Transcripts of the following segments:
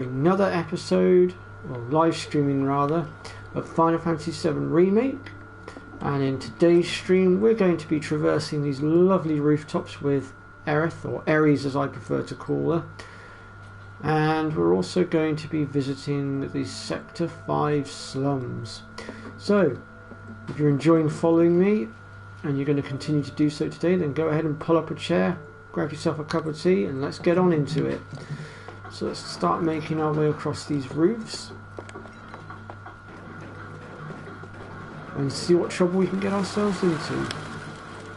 Another episode, or live streaming rather, of Final Fantasy VII Remake. And in today's stream we're going to be traversing these lovely rooftops with Aerith, or Ares as I prefer to call her. And we're also going to be visiting the Sector 5 slums. So, if you're enjoying following me, and you're going to continue to do so today, then go ahead and pull up a chair, grab yourself a cup of tea, and let's get on into it. So let's start making our way across these roofs and see what trouble we can get ourselves into.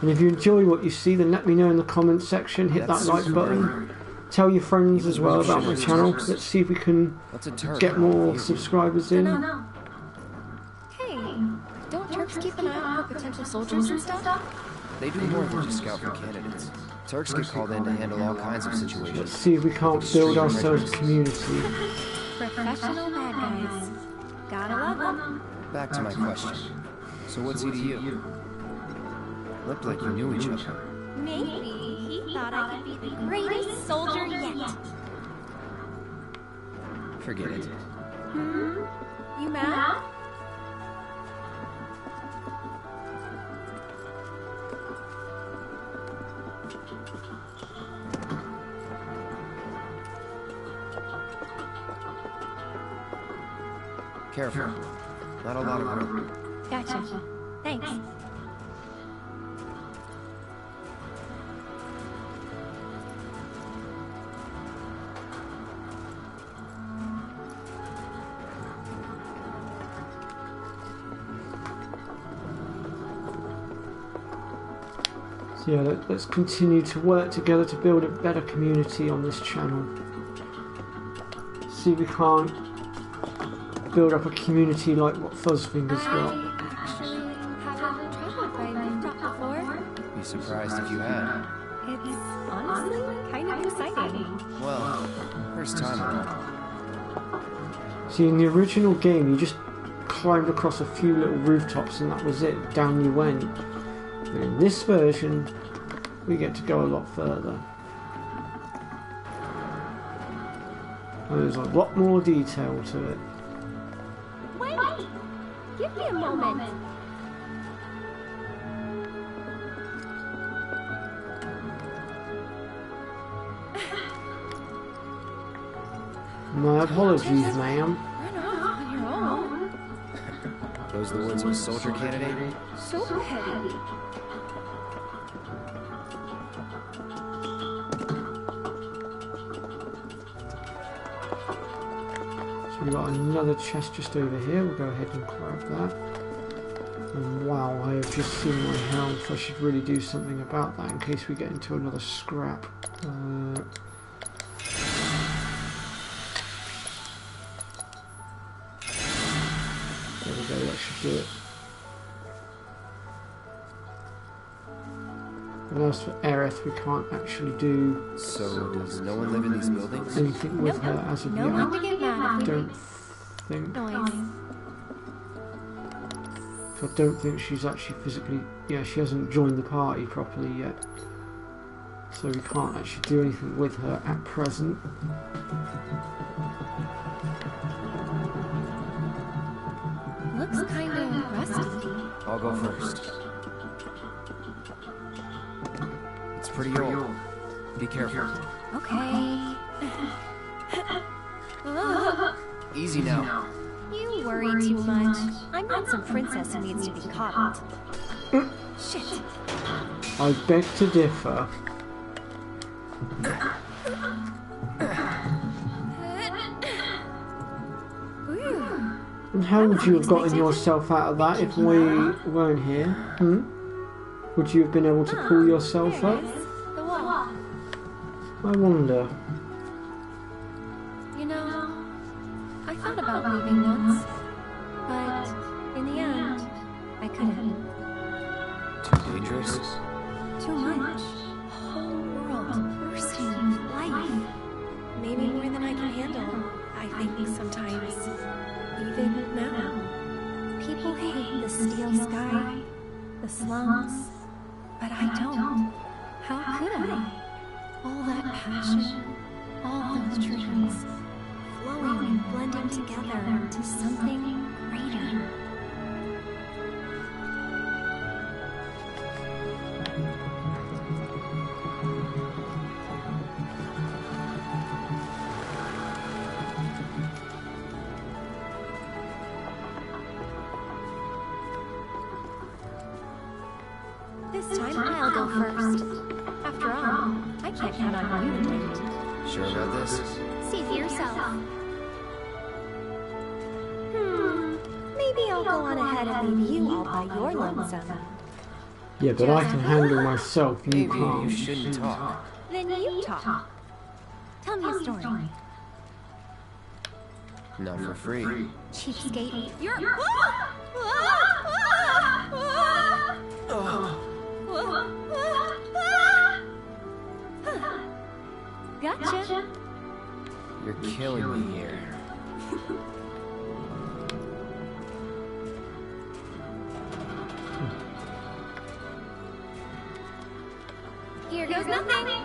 And if you enjoy what you see, then let me know in the comments section. Hit that like button. Tell your friends as well about my channel. Let's see if we can get more subscribers in. Hey, don't Turks keep an eye out for potential soldiers and stuff? They do more than just scout for candidates. Turks get called in to handle all kinds of situations. Let's see if we can't build ourselves a community. Professional bad guys. Gotta love them. Back to my question. So what's he to you? Looked like you knew each other. Maybe he thought I could be the greatest soldier yet. Forget it. You mad? Careful. Not a lot of room. Gotcha. Thanks. So yeah, let's continue to work together to build a better community on this channel. See if we can't build up a community like what Fuzzfinger's got. I actually haven't traveled by rooftop before. Be surprised if you had. It's honestly kind of exciting. Well, first time around. See, in the original game you just climbed across a few little rooftops and that was it, down you went. But in this version we get to go a lot further. And there's a lot more detail to it. Wait! Give me a moment. My apologies, ma'am. Run off on your own. Those the words of a soldier candidate? So petty. So we've got another chest just over here. We'll go ahead and grab that. And wow, I have just seen my health. I should really do something about that in case we get into another scrap. There we go, that should do it. And as for Aerith, we can't actually do So does no one live in these buildings? anything with her as of No yet. one to get mad if we Don't think. noise. I don't think she's actually physically... Yeah, she hasn't joined the party properly yet. So we can't actually do anything with her at present. Looks kind of rusty. I'll go first. It's pretty old. Be careful. Okay. Easy now. You worry too much. I'm not some princess who needs to be coddled. Shit. I beg to differ. And how would you have gotten yourself out of that if we weren't here? Would you have been able to pull yourself There up? it is. The wall. I wonder. You know, I thought about leaving once, but in the end, I couldn't. Too dangerous? Too much. Whole world bursting with life. Maybe more than I can handle, I think sometimes. Even now. People hate the steel sky, the slums, but I don't. How could I? All that passion, all those dreams, flowing blending together into something greater. This time I'll go first. After all, I can't count on you to win. Sure about this? See for yourself. Maybe I'll go on ahead and leave you all by your lonesome. Yeah, but I can handle myself. You Maybe can't. you shouldn't talk. Then you talk. Tell me a story. Not for free. Cheapskate. You're... Gotcha. You're killing me here. Here goes nothing.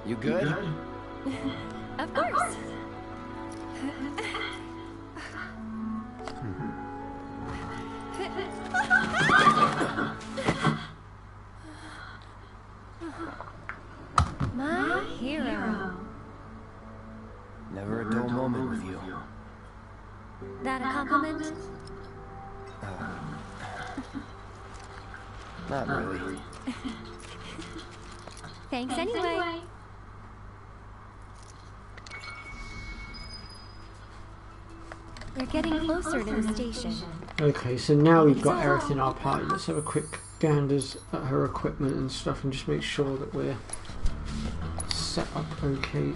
You good? Of course. My hero. Never a dull moment with you. That a compliment? Not really. Thanks anyway. We're getting closer to the station. Okay, so now we've got Aerith in our party. Let's have a quick ganders at her equipment and stuff and just make sure that we're set up okay.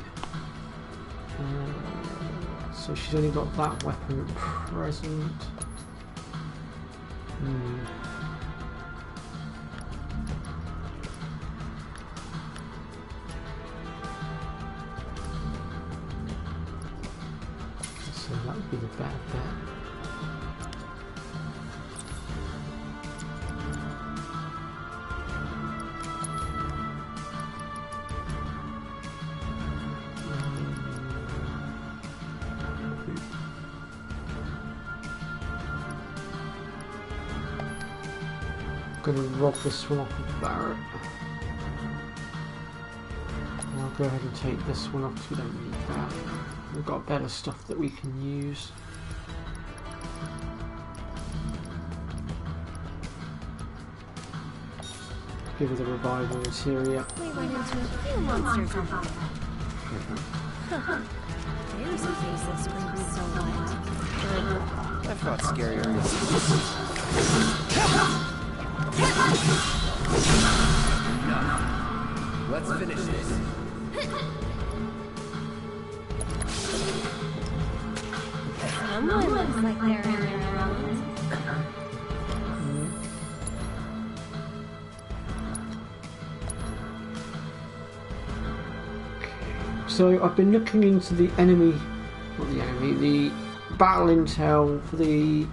So she's only got that weapon at present. So that would be the better bet. I'm going to rob this one off of Barrett. And I'll go ahead and take this one off because we don't need that. We've got better stuff that we can use. Give her the revival materia. We run into a few monsters on top. There's a face that screams so what? I fought scarier. Let's finish this. Someone looks like they're in their own. So I've been looking into the enemy, not the enemy, the battle intel for the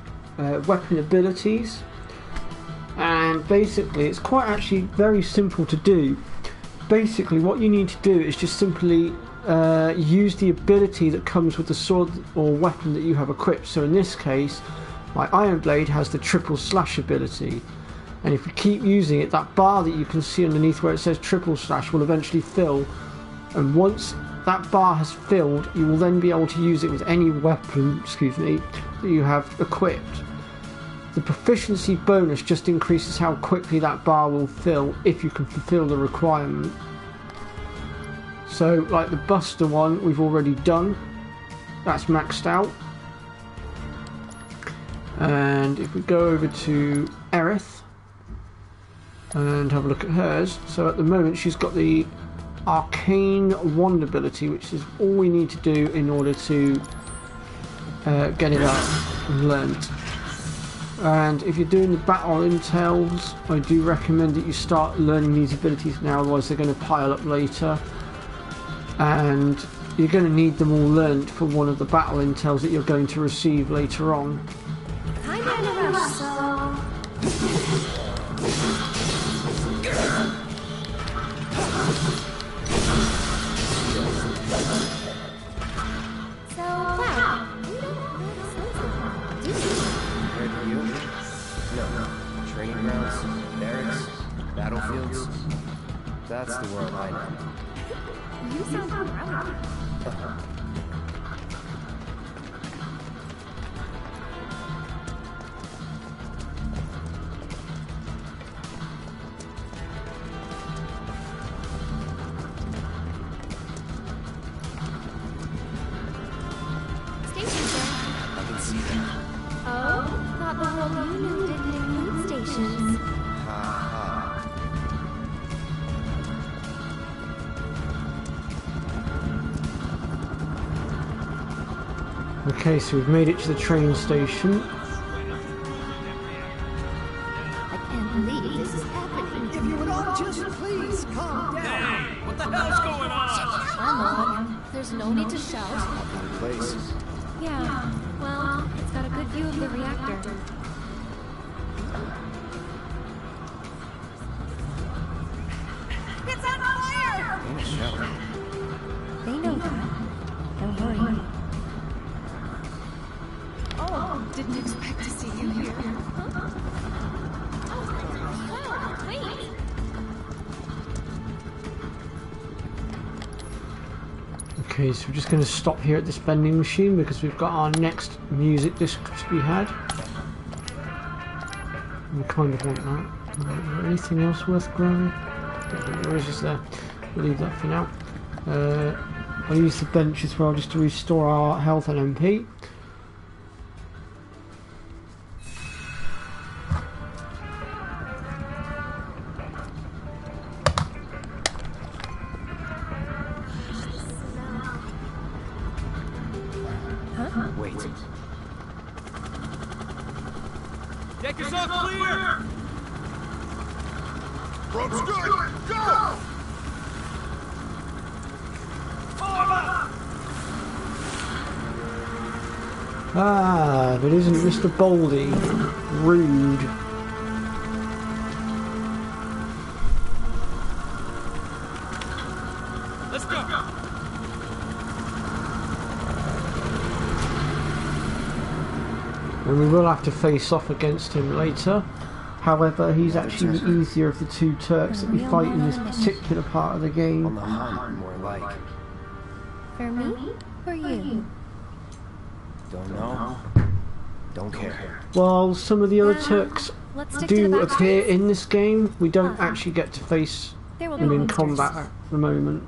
weapon abilities, and basically it's quite actually very simple to do. Basically what you need to do is just simply use the ability that comes with the sword or weapon that you have equipped. So in this case my Iron Blade has the triple slash ability, and if you keep using it, that bar that you can see underneath where it says triple slash will eventually fill, and once that bar has filled you will then be able to use it with any weapon, that you have equipped. The proficiency bonus just increases how quickly that bar will fill if you can fulfill the requirement. So like the Buster one we've already done, that's maxed out. And if we go over to Aerith and have a look at hers, so at the moment she's got the Arcane Wand ability, which is all we need to do in order to get it up and learnt. And if you're doing the battle intels, I do recommend that you start learning these abilities now, otherwise they're going to pile up later. And you're going to need them all learnt for one of the battle intels that you're going to receive later on. Kinda in a rush, so... So, wow, we don't know the Slums, do we? Compared to you? No. Training grounds, barracks, battlefields. That's the world I know. You sound proud. Station, sir. I can see that. Oh, thought the world you knew didn't include stations. Ha ha. Okay, so we've made it to the train station. I can't believe this is happening. If you would all just please calm down. What the hell's going on? Come on. There's no need to shout. Good place. Yeah, well, it's got a good view of the reactor. It's on fire! Ain't a shower. They know that. Don't worry. Oh, didn't expect to see you here. Oh, wait. Okay, so we're just going to stop here at this vending machine because we've got our next music disc to be had. We kind of want that. Is there anything else worth grabbing? There is just there. We'll leave that for now. I'll use the bench as well just to restore our health and MP. Wait. Deck is off clear! Road's good! Go! Ah, if it isn't Mr. Baldy. Rude. Let's go! And we will have to face off against him later. However, he's actually the easier of the two Turks that we fight in this particular part of the On game. the hunt, more like. For me? For you? Don't know. Don't care. While some of the other Turks Let's stick to the do back appear streets. in this game, we don't actually get to face There will be them in monsters. combat at the moment.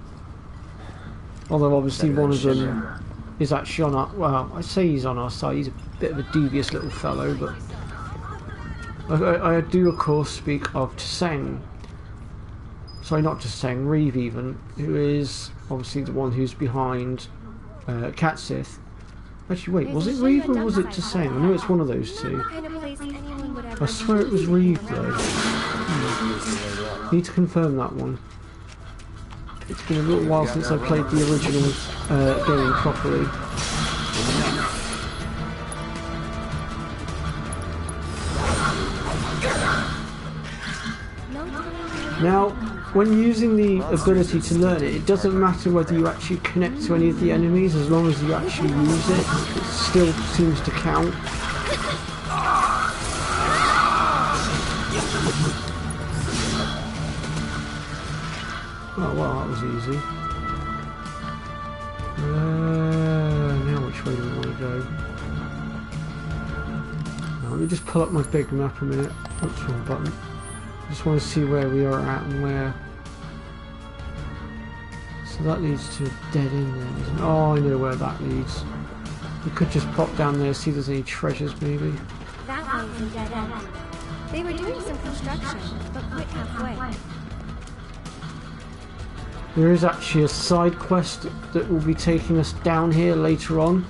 Although obviously Better one than of them Shisha. is actually on our... Well, I say he's on our side, he's a bit of a devious little fellow, but... I do of course speak of Tseng. Sorry, not Tseng, Reeve even, who is obviously the one who's behind Katsith. Actually, wait, was it Reeve or was it Tseng? I know it's one of those Not two. the kind of place anyone would ever I swear it was Reeve though. Need to confirm that one. It's been a little while since I played the original game properly. No time. Now, when using the ability to learn it, it doesn't matter whether you actually connect to any of the enemies, as long as you actually use it, it still seems to count. Oh well, that was easy. Now which way do we want to go? Now, let me just pull up my big map a minute. Oops, wrong button. I just want to see where we are at and where. So that leads to a dead end then, isn't it? Oh, I know where that leads. We could just pop down there, see if there's any treasures maybe. That way's a dead end. They were doing some construction, but quit halfway. There is actually a side quest that will be taking us down here later on.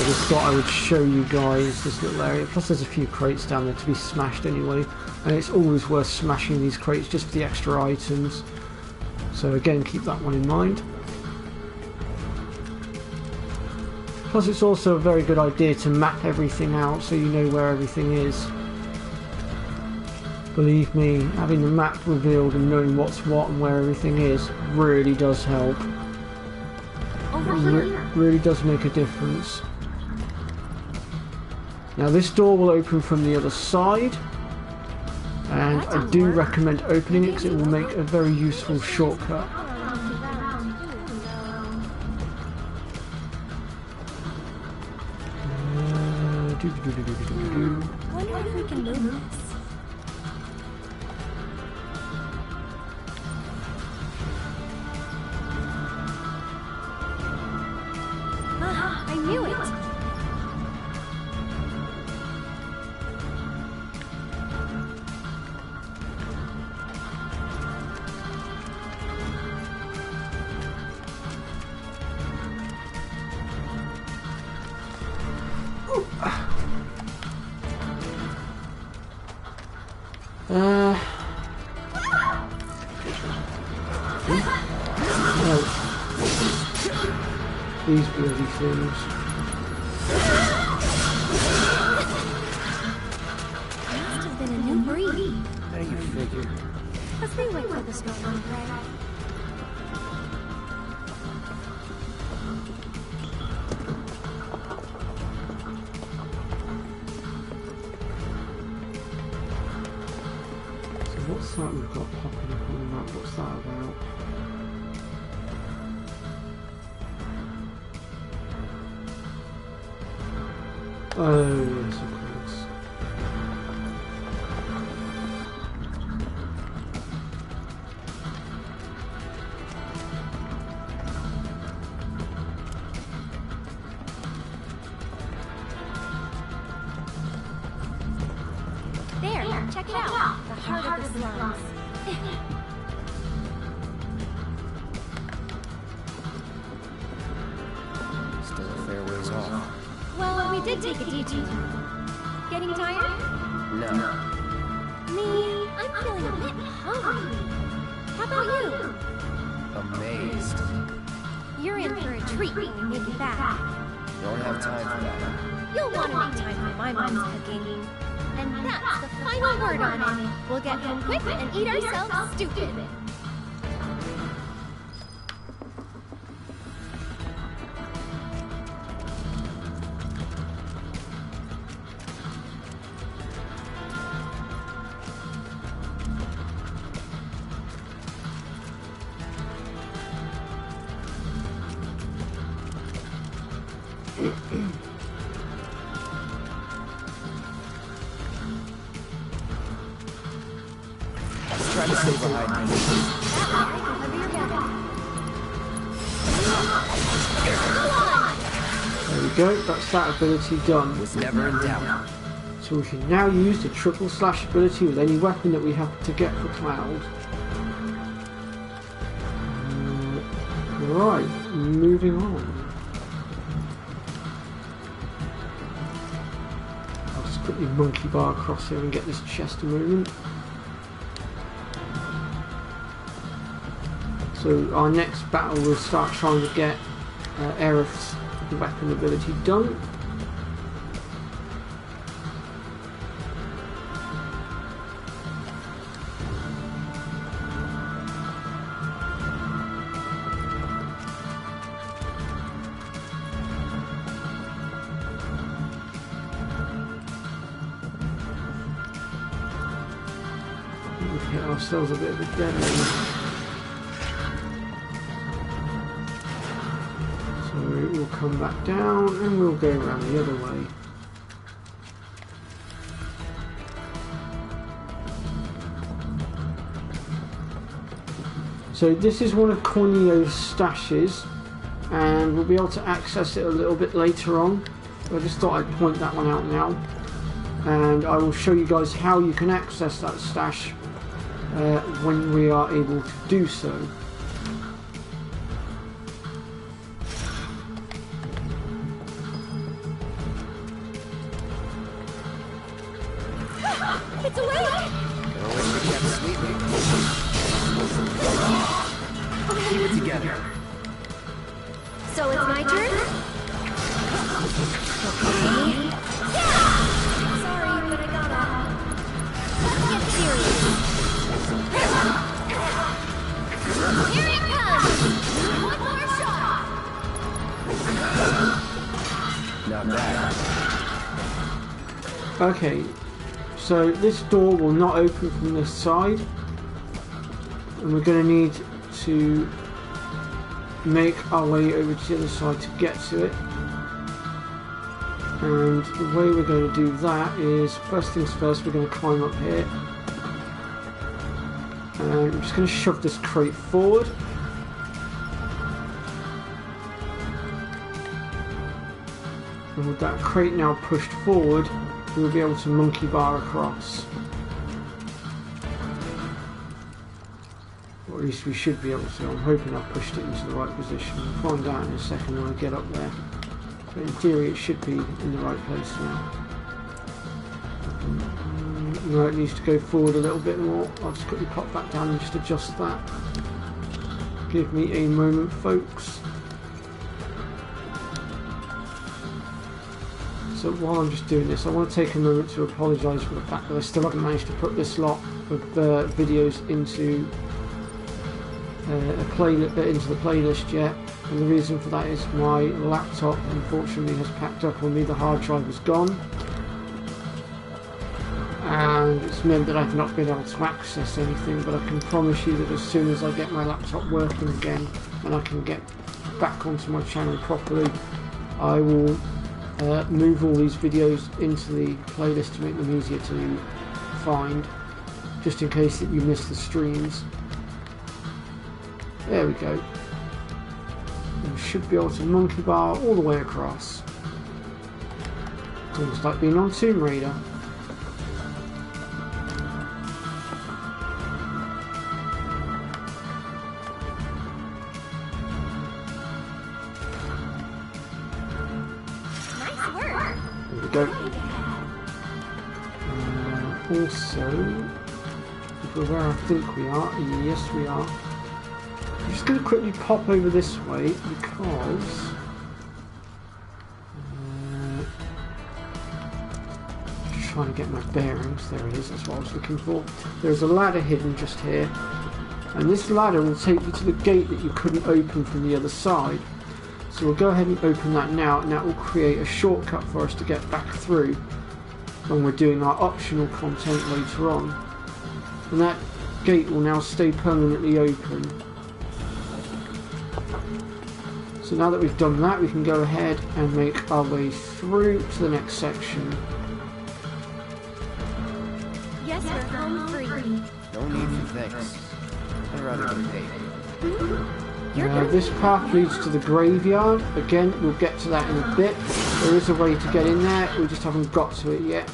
I just thought I would show you guys this little area. Plus there's a few crates down there to be smashed anyway, and it's always worth smashing these crates just for the extra items. So again, keep that one in mind. Plus it's also a very good idea to map everything out so you know where everything is. Believe me, having the map revealed and knowing what's what and where everything is really does help. Really does make a difference. Now this door will open from the other side, and I do recommend opening it because it will make a very useful shortcut. Wonder if we can move this. I knew it. These bloody things. Must have been a new breed. How do you figure? Let's wait for the smoke to dry. So what's that we've got popping up on the map? What's that about? Oh, yes, of course. There, check it out. The heart of the slums. Still a fair ways off. Well, we did take a detour. Getting tired? No. Me, I'm feeling a bit hungry. How about you? Amazed. You're in for a treat when we make it back. Don't have time for that. You'll want to make time for my mom's cooking. And that's the final word on it. We'll get home quick and eat ourselves stupid. Try to stay behind me. There we go, that's that ability done. Was never in doubt. So we can now use the triple slash ability with any weapon that we happen to get for Cloud. Right, moving on. I'll just quickly monkey bar across here and get this chest a moment. So our next battle we'll start trying to get Aerith's weapon ability done. We've hit ourselves a bit of a dead end. We'll come back down and we'll go around the other way. So this is one of Corneo's stashes and we'll be able to access it a little bit later on. I just thought I'd point that one out now, and I will show you guys how you can access that stash when we are able to do so. together. So it's my turn? Okay. Sorry, but I gotta. Let's get serious. Here it comes! One more shot! Not bad. Okay, so this door will not open from this side, and we're going to need to make our way over to the other side to get to it. And the way we're going to do that is, first things first, we're going to climb up here. And I'm just going to shove this crate forward. And with that crate now pushed forward, we'll be able to monkey bar across. Or at least we should be able to. I'm hoping I've pushed it into the right position. We'll find out in a second when I get up there. But in theory it should be in the right place now. Now it needs to go forward a little bit more. I'll just quickly pop back down and just adjust that. Give me a moment, folks. So while I'm just doing this, I want to take a moment to apologise for the fact that I still haven't managed to put this lot of videos into into the playlist yet. And the reason for that is my laptop unfortunately has packed up on me. The hard drive is gone, and it's meant that I've not been able to access anything. But I can promise you that as soon as I get my laptop working again and I can get back onto my channel properly, I will move all these videos into the playlist to make them easier to find, just in case that you miss the streams. There we go. We should be able to monkey bar all the way across. It's almost like being on Tomb Raider. Nice work! There we go. Also, if we're where I think we are, yes we are. I'm just going to quickly pop over this way because just trying to get my bearings. There it is, that's what I was looking for. There's a ladder hidden just here, and this ladder will take you to the gate that you couldn't open from the other side. So we'll go ahead and open that now, and that will create a shortcut for us to get back through when we're doing our optional content later on. And that gate will now stay permanently open. So now that we've done that, we can go ahead and make our way through to the next section. Yes, we're home free. No need for thanks. I'd rather get paid. This path leads to the graveyard. Again, we'll get to that in a bit. There is a way to get in there, we just haven't got to it yet.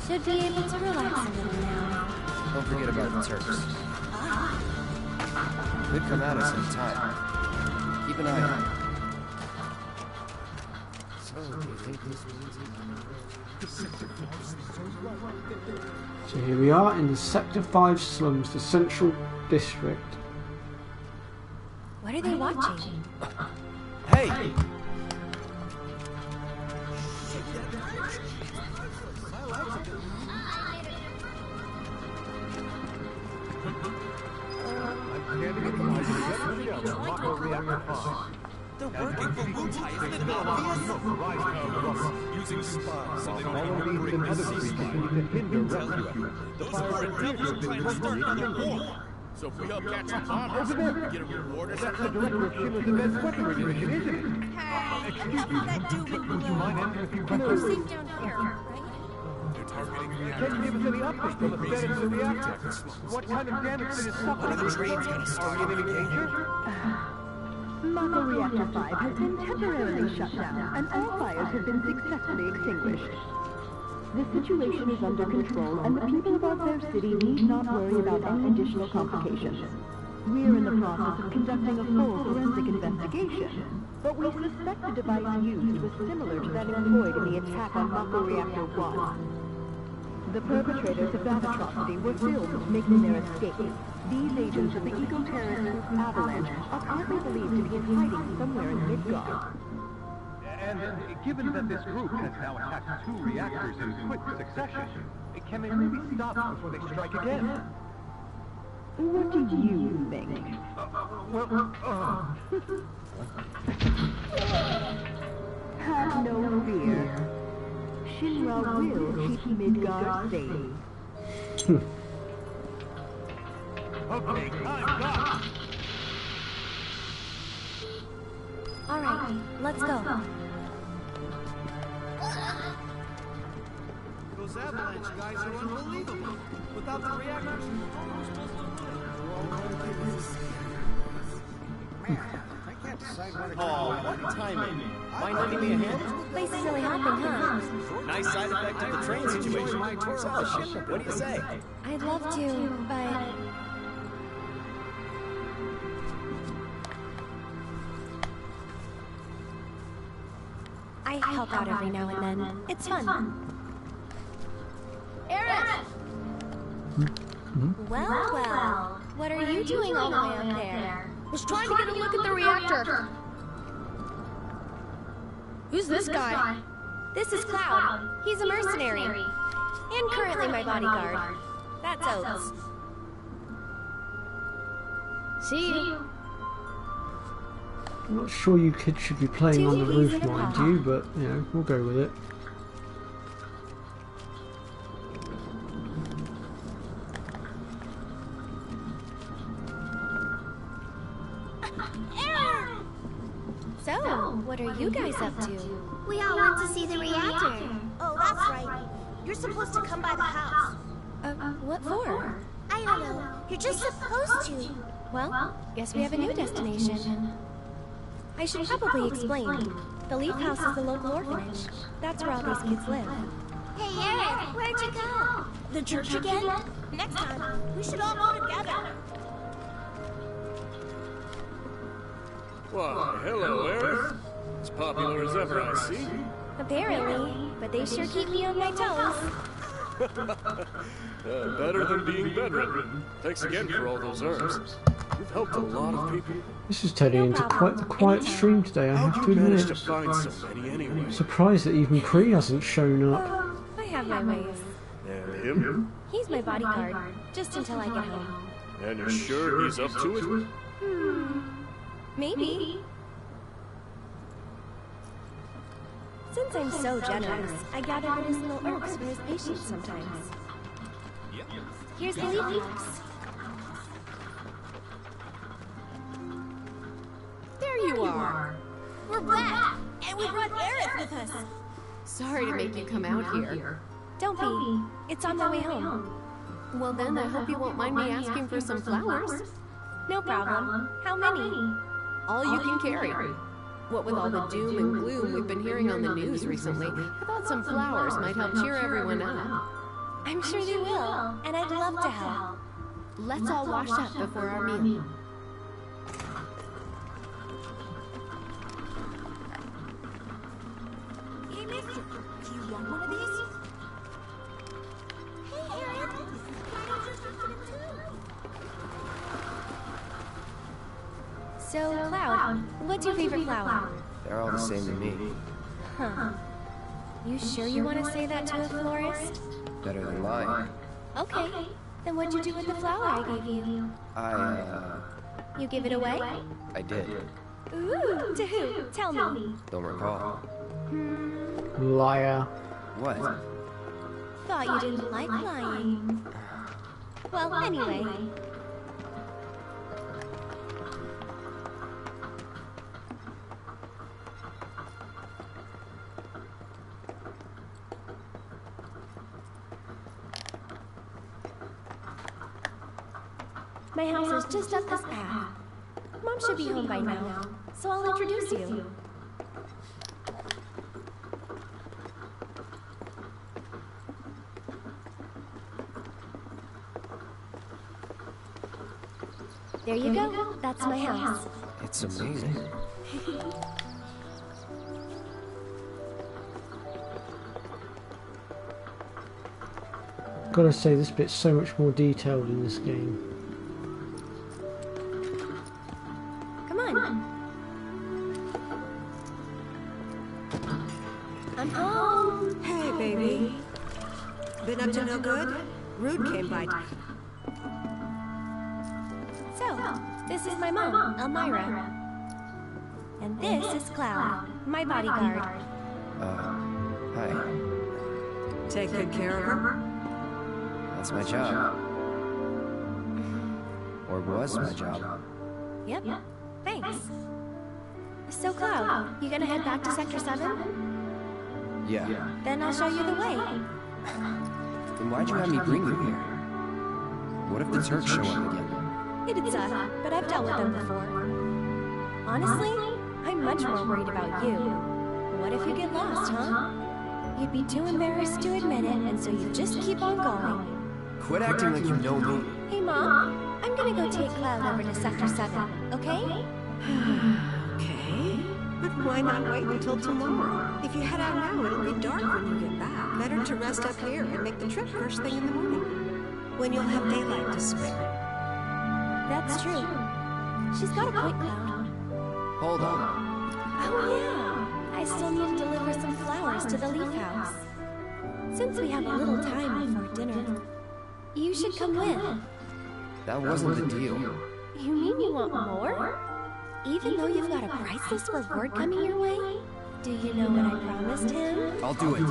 Should be able to relax a little now. Don't forget about the Turks. Could come at us any time. Keep an eye on them. So, do you think this So here we are in the Sector 5 slums, the central district. What are they watching? Hey! They're working for Wutai, isn't it obvious? Using spies so they don't even bring the ceasefire. Those foreign devils are trying to start another war. So if we help catch the bombers, we get a reward or something. Hey, enough that doom and gloom. We're safe down here, right? They're targeting Can you give us any updates on the status of the reactor? What kind of damage did it suffer? One of the trains got stuck in any danger? Mako Reactor 5 has been temporarily shut down, and all fires have been successfully extinguished. The situation is under control, and the people of our fair city need not worry about any additional complications. We're in the process of conducting a full forensic investigation, but we suspect the device used was similar to that employed in the attack on Mako Reactor 1. The perpetrators of that atrocity were filmed making their escape. These agents of the eco-terrorist group Avalanche are currently believed to be hiding somewhere in Midgard. And given that this group has now attacked 2 reactors in quick succession, can they really stop before they strike again? What do you think? Have no fear. Shinra will keep Midgard safe. Okay, time's up! All right, let's go. Those Avalanche guys are unbelievable. Without the reactors, how are we supposed to live? Man, I can't decide what to Oh, what timing. Mind lending me a hand? Place is really hopping, huh? Nice side effect of the train situation. What do you say? I'd love to, but... I help out every now and then. It's fun. Aerith! Well, well. What are you doing all the way up there? Was trying to get a look at the reactor. Who's this guy? This is Cloud. He's a mercenary. And currently my bodyguard. That's Oates. See you. I'm not sure you kids should be playing on the roof, mind you, but, you know, we'll go with it. So, what are you guys up to? We all went to see the reactor. Oh, that's right. You're supposed to come by the house. What for? I don't know. You're just supposed to. Well, guess we have a new destination. I should probably explain. The Leaf House is the local orphanage. That's where all these kids live. Hey, Aerith, where'd you go? The church again? Next time, we should all go together. Why, hello, Aerith. As popular as ever, I see. Apparently, but they sure keep me on my toes. Better than being bedridden. Thanks again for all those herbs. You've helped a lot of people. This is turning into quite the quiet stream today, I have to How'd you manage admit. to find so many anyway? Surprised that even Kree hasn't shown up. I have my ways. And him? He's my bodyguard, just until I get home. And you're sure he's up to it? Maybe. Since I'm so generous, I gather medicinal herbs for his patients sometimes. Here's the Leaf House. There you are. We're back, and we brought Aerith with us. Sorry to make you come out here. Don't be. It's on my way home. Well then, I hope you won't mind me asking for some flowers. No problem. How many? All you can carry. What with all the doom and gloom we've been hearing on the news recently, I thought some flowers might help cheer everyone up. I'm sure they will, and I'd love to help. Let's all wash up before our meal. Hey, mister, do you want one of these? Hey, Aerith, why don't you just want it too? So, Cloud, what's your favorite flower? They're all the same to me. Huh. You sure you want to say that to a florist? Better than lying. Okay. Then what'd you do with the flower I gave you? You give it away? I did. Ooh, to who? Tell me. Don't recall. Liar. What? Thought you didn't like lying. Well, anyway. My house is just up this path. Mom should be home by now, so I'll introduce you. There you go. That's my house. It's amazing. Gotta say, this bit's so much more detailed in this game. Come on. I'm home. Hey, baby. Been up to no good? Rude came by. So, this is my mom, Elmira. And this is Cloud, my bodyguard. Hi. Take good care of her? That's my job. Or was my job. Yep, thanks. So, Cloud, you gonna head back to Sector 7? Yeah. Then I'll show you the way. Then why'd you have me bring you here? What if the Turks show up again? It'd suck, but I've dealt with them before. Honestly, I'm much more worried about you. What if you get lost, huh? You'd be too embarrassed to admit it, and so you just keep on going. Quit acting like you know me. Hey, Mom, I'm gonna go take Cloud over to Sector 7, okay? Okay. But why not wait until tomorrow? If you head out now, it'll be dark when you get back. Better to rest up here and make the trip first thing in the morning, when you'll have daylight to spare. That's true. She's got a point, Cloud. Hold on. Oh, yeah. I still need to deliver some flowers to the Leaf House. Since we have a little time before dinner, you should come with. That wasn't the deal. You mean you want more? Even though you've got a priceless reward coming your way? Do you know what I promised him? I'll do it.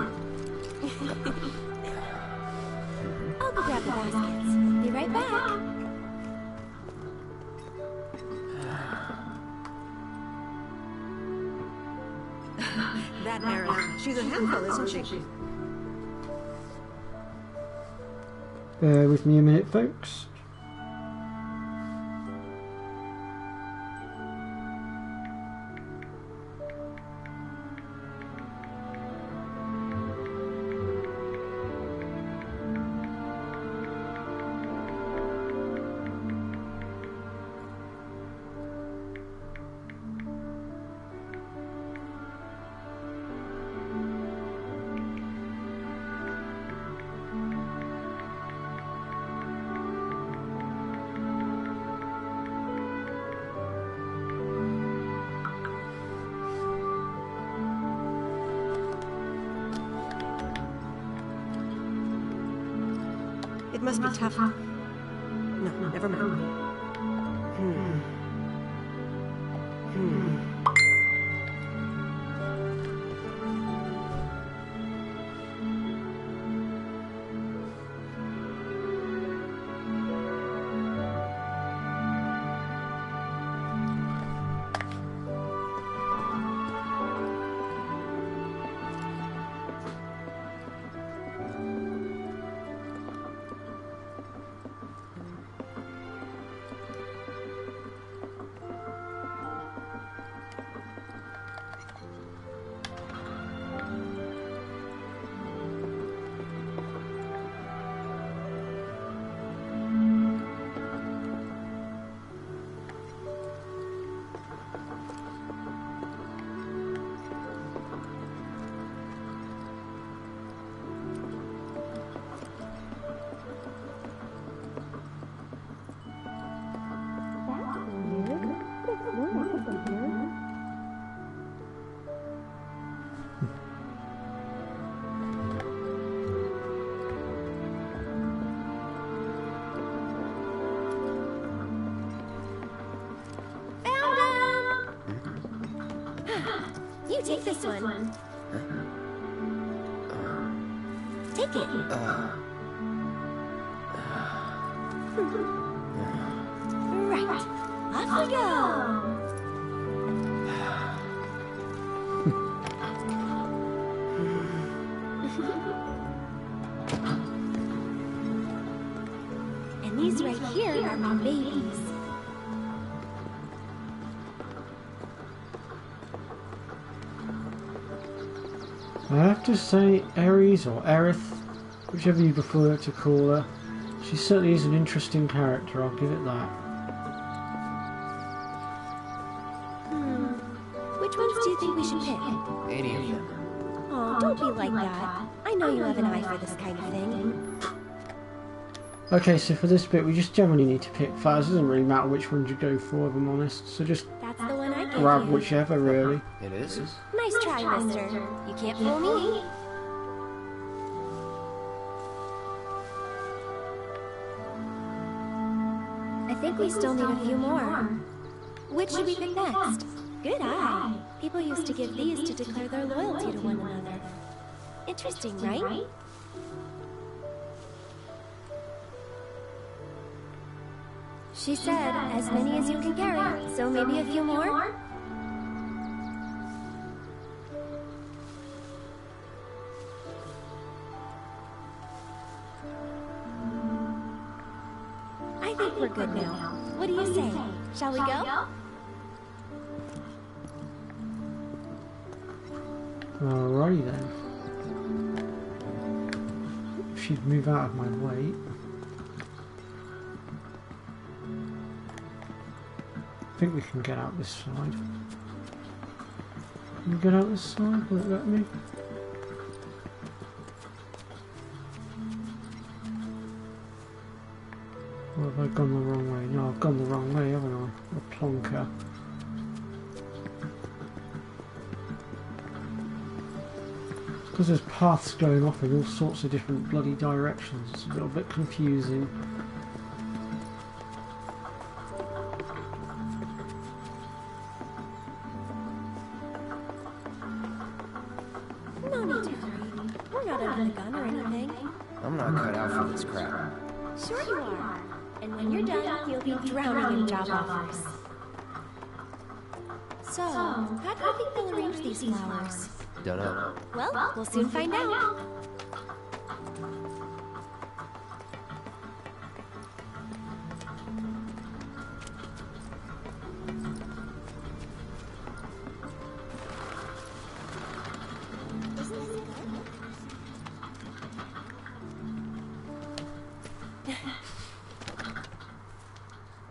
I'll go grab the baskets. Be right back. That Aerith, she's a handful, isn't she? Bear with me a minute, folks. It must be tough. No, never mind. You take this one. Take it. Right. Off we go. And these right here are my babies. I have to say, Aerith or Aerith, whichever you prefer to call her, she certainly is an interesting character, I'll give it that. should pick? Any of them. Oh, don't be like that. I know you have an eye for this kind of thing. Okay, so for this bit, we just generally need to pick flowers. It doesn't really matter which ones you go for, if I'm honest. So just That's the one I gave grab you. whichever, really. It is? Nice try, mister. You can't fool me. I think we still need a few more. Which should we pick next? Good eye. People used to give these to declare their loyalty to one another. Interesting, right? She said, as many as you can carry, so maybe a few more? I think we're good now. What do you say? Shall we go? Alrighty then. If she'd move out of my way. I think we can get out this side. Can we get out this side? Will it let me? Or have I gone the wrong way? No, I've gone the wrong way, haven't I? A plonker. Because there's paths going off in all sorts of different bloody directions. It's a little bit confusing. No need to hurry. We're not under the gun or anything. I'm not cut out for this crap. Sure you are. And when you're done, you'll be drowning in job offers. So, how do you think they'll arrange these flowers? Dunno. Well, we'll soon find out.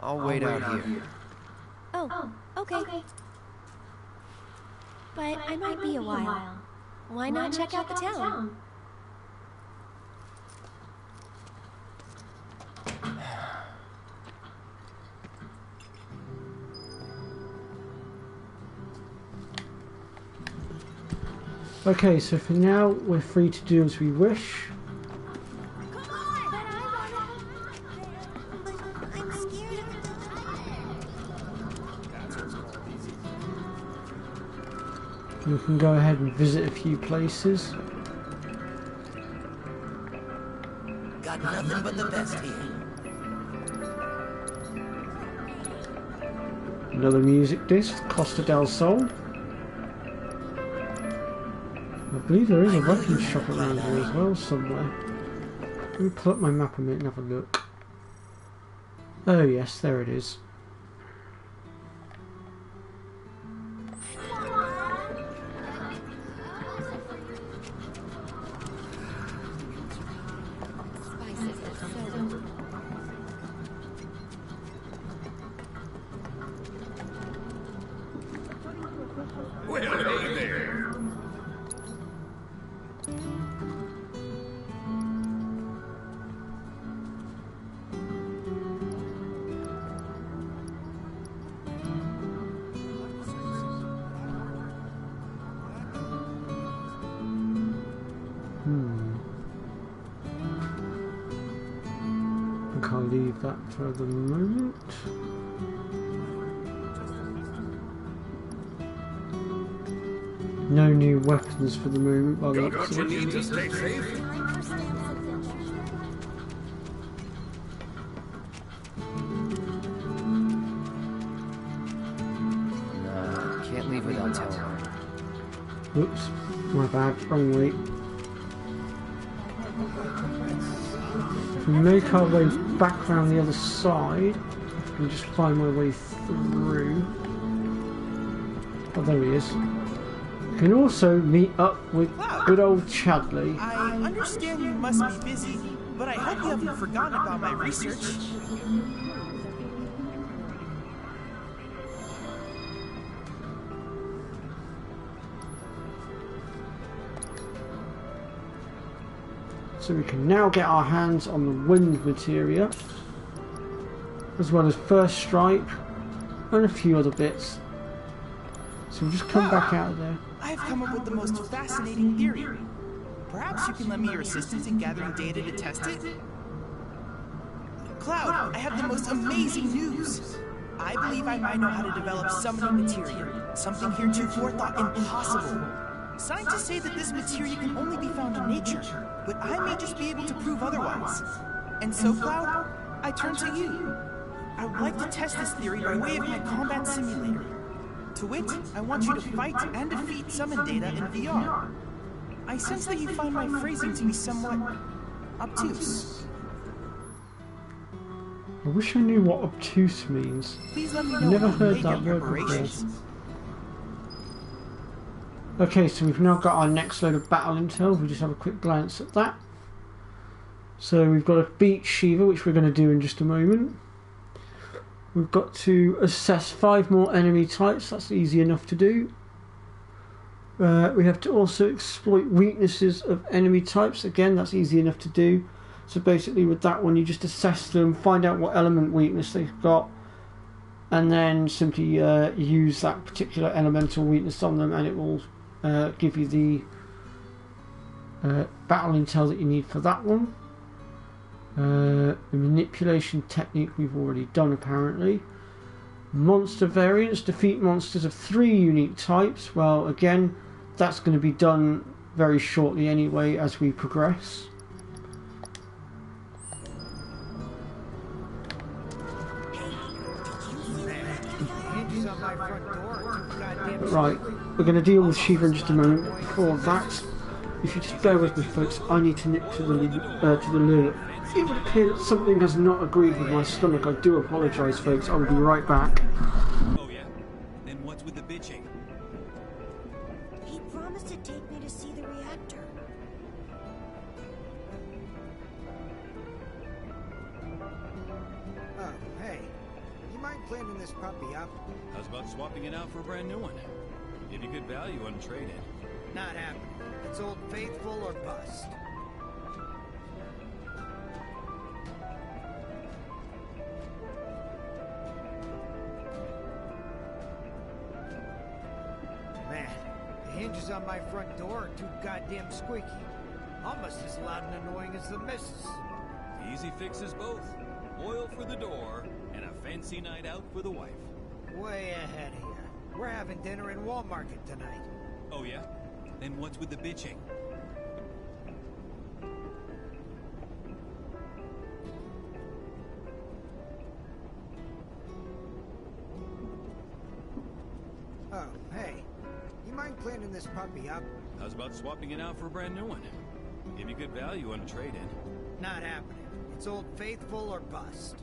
I'll wait out here. Oh, okay. But I might be a while. Why not check out the town? Okay, so for now we're free to do as we wish. We can go ahead and visit a few places. Got nothing but the best here. Another music disc, Costa del Sol. I believe there is a weapons shop around here as well somewhere. Let me pull up my map a minute and have a look. Oh yes, there it is. I think I'll leave that for the moment. No new weapons for the moment by the looks of it. Need to stay safe. Can't leave without telling her. Whoops, my bad, wrong way. If we make our way back around the other side, I can just find my way through. Oh, there he is. We can also meet up with good old Chadley. I understand you must be busy, but I hope you haven't forgotten about my research. So we can now get our hands on the wind materia, as well as first stripe and a few other bits. So we'll just come back out of there. I've come up with the most fascinating theory. Perhaps you can lend me your assistance in gathering data to test it? Cloud, I have the most amazing news. I believe I might know how to develop summoning materia, something heretofore thought impossible. Scientists say that this materia can only be found in nature, but I may just be able to prove otherwise. And so, Cloud, I turn to you. I would like to test this theory by way of my combat simulator. To wit, I want you to fight and defeat summon data in VR. I sense that you find my phrasing to be somewhat obtuse. I wish I knew what obtuse means. Please let me know. Never heard that word before. Okay, so we've now got our next load of battle intel. We'll just have a quick glance at that. So we've got to beat Shiva, which we're going to do in just a moment. We've got to assess 5 more enemy types. That's easy enough to do. We have to also exploit weaknesses of enemy types. Again, that's easy enough to do. So basically with that one, you just assess them, find out what element weakness they've got, and then simply use that particular elemental weakness on them, and it will give you the battle intel that you need for that one. The manipulation technique we've already done apparently. Monster variants, defeat monsters of 3 unique types. Well, again, that's going to be done very shortly anyway as we progress. Right, we're going to deal with Shiva in just a moment. Before that, if you just bear with me folks, I need to nip to the loo. It would appear that something has not agreed with my stomach. I do apologise folks, I'll be right back. Oh yeah? Then what's with the bitching? He promised to take me to see the reactor. Oh, hey. You mind cleaning this puppy up? How's about swapping it out for a brand new one? Give you good value on trade-in. Not happening. It's Old Faithful or bust. Man, the hinges on my front door are too goddamn squeaky. Almost as loud and annoying as the missus. Easy fixes both. Oil for the door, and a fancy night out for the wife. Way ahead of you. We're having dinner in Walmart tonight. Oh yeah? Then what's with the bitching? Oh, hey. You mind cleaning this puppy up? How's about swapping it out for a brand new one? Give you good value on trade-in. Not happening. It's Old Faithful or bust.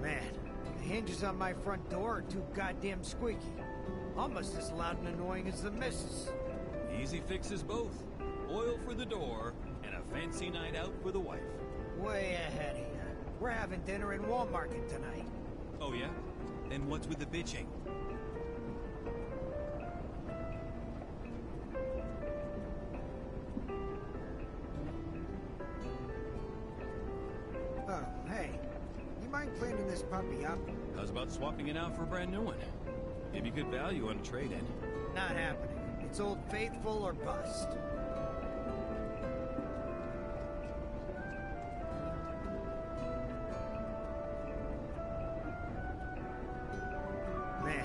Man, the hinges on my front door are too goddamn squeaky. Almost as loud and annoying as the missus. Easy fixes both. Oil for the door, and a fancy night out for the wife. Way ahead of you. We're having dinner in Walmart tonight. Oh yeah? Then what's with the bitching? Oh, hey. You mind cleaning this puppy up? How's about swapping it out for a brand new one? Give you good value on trade-in. Not happening. It's Old Faithful or bust. Man,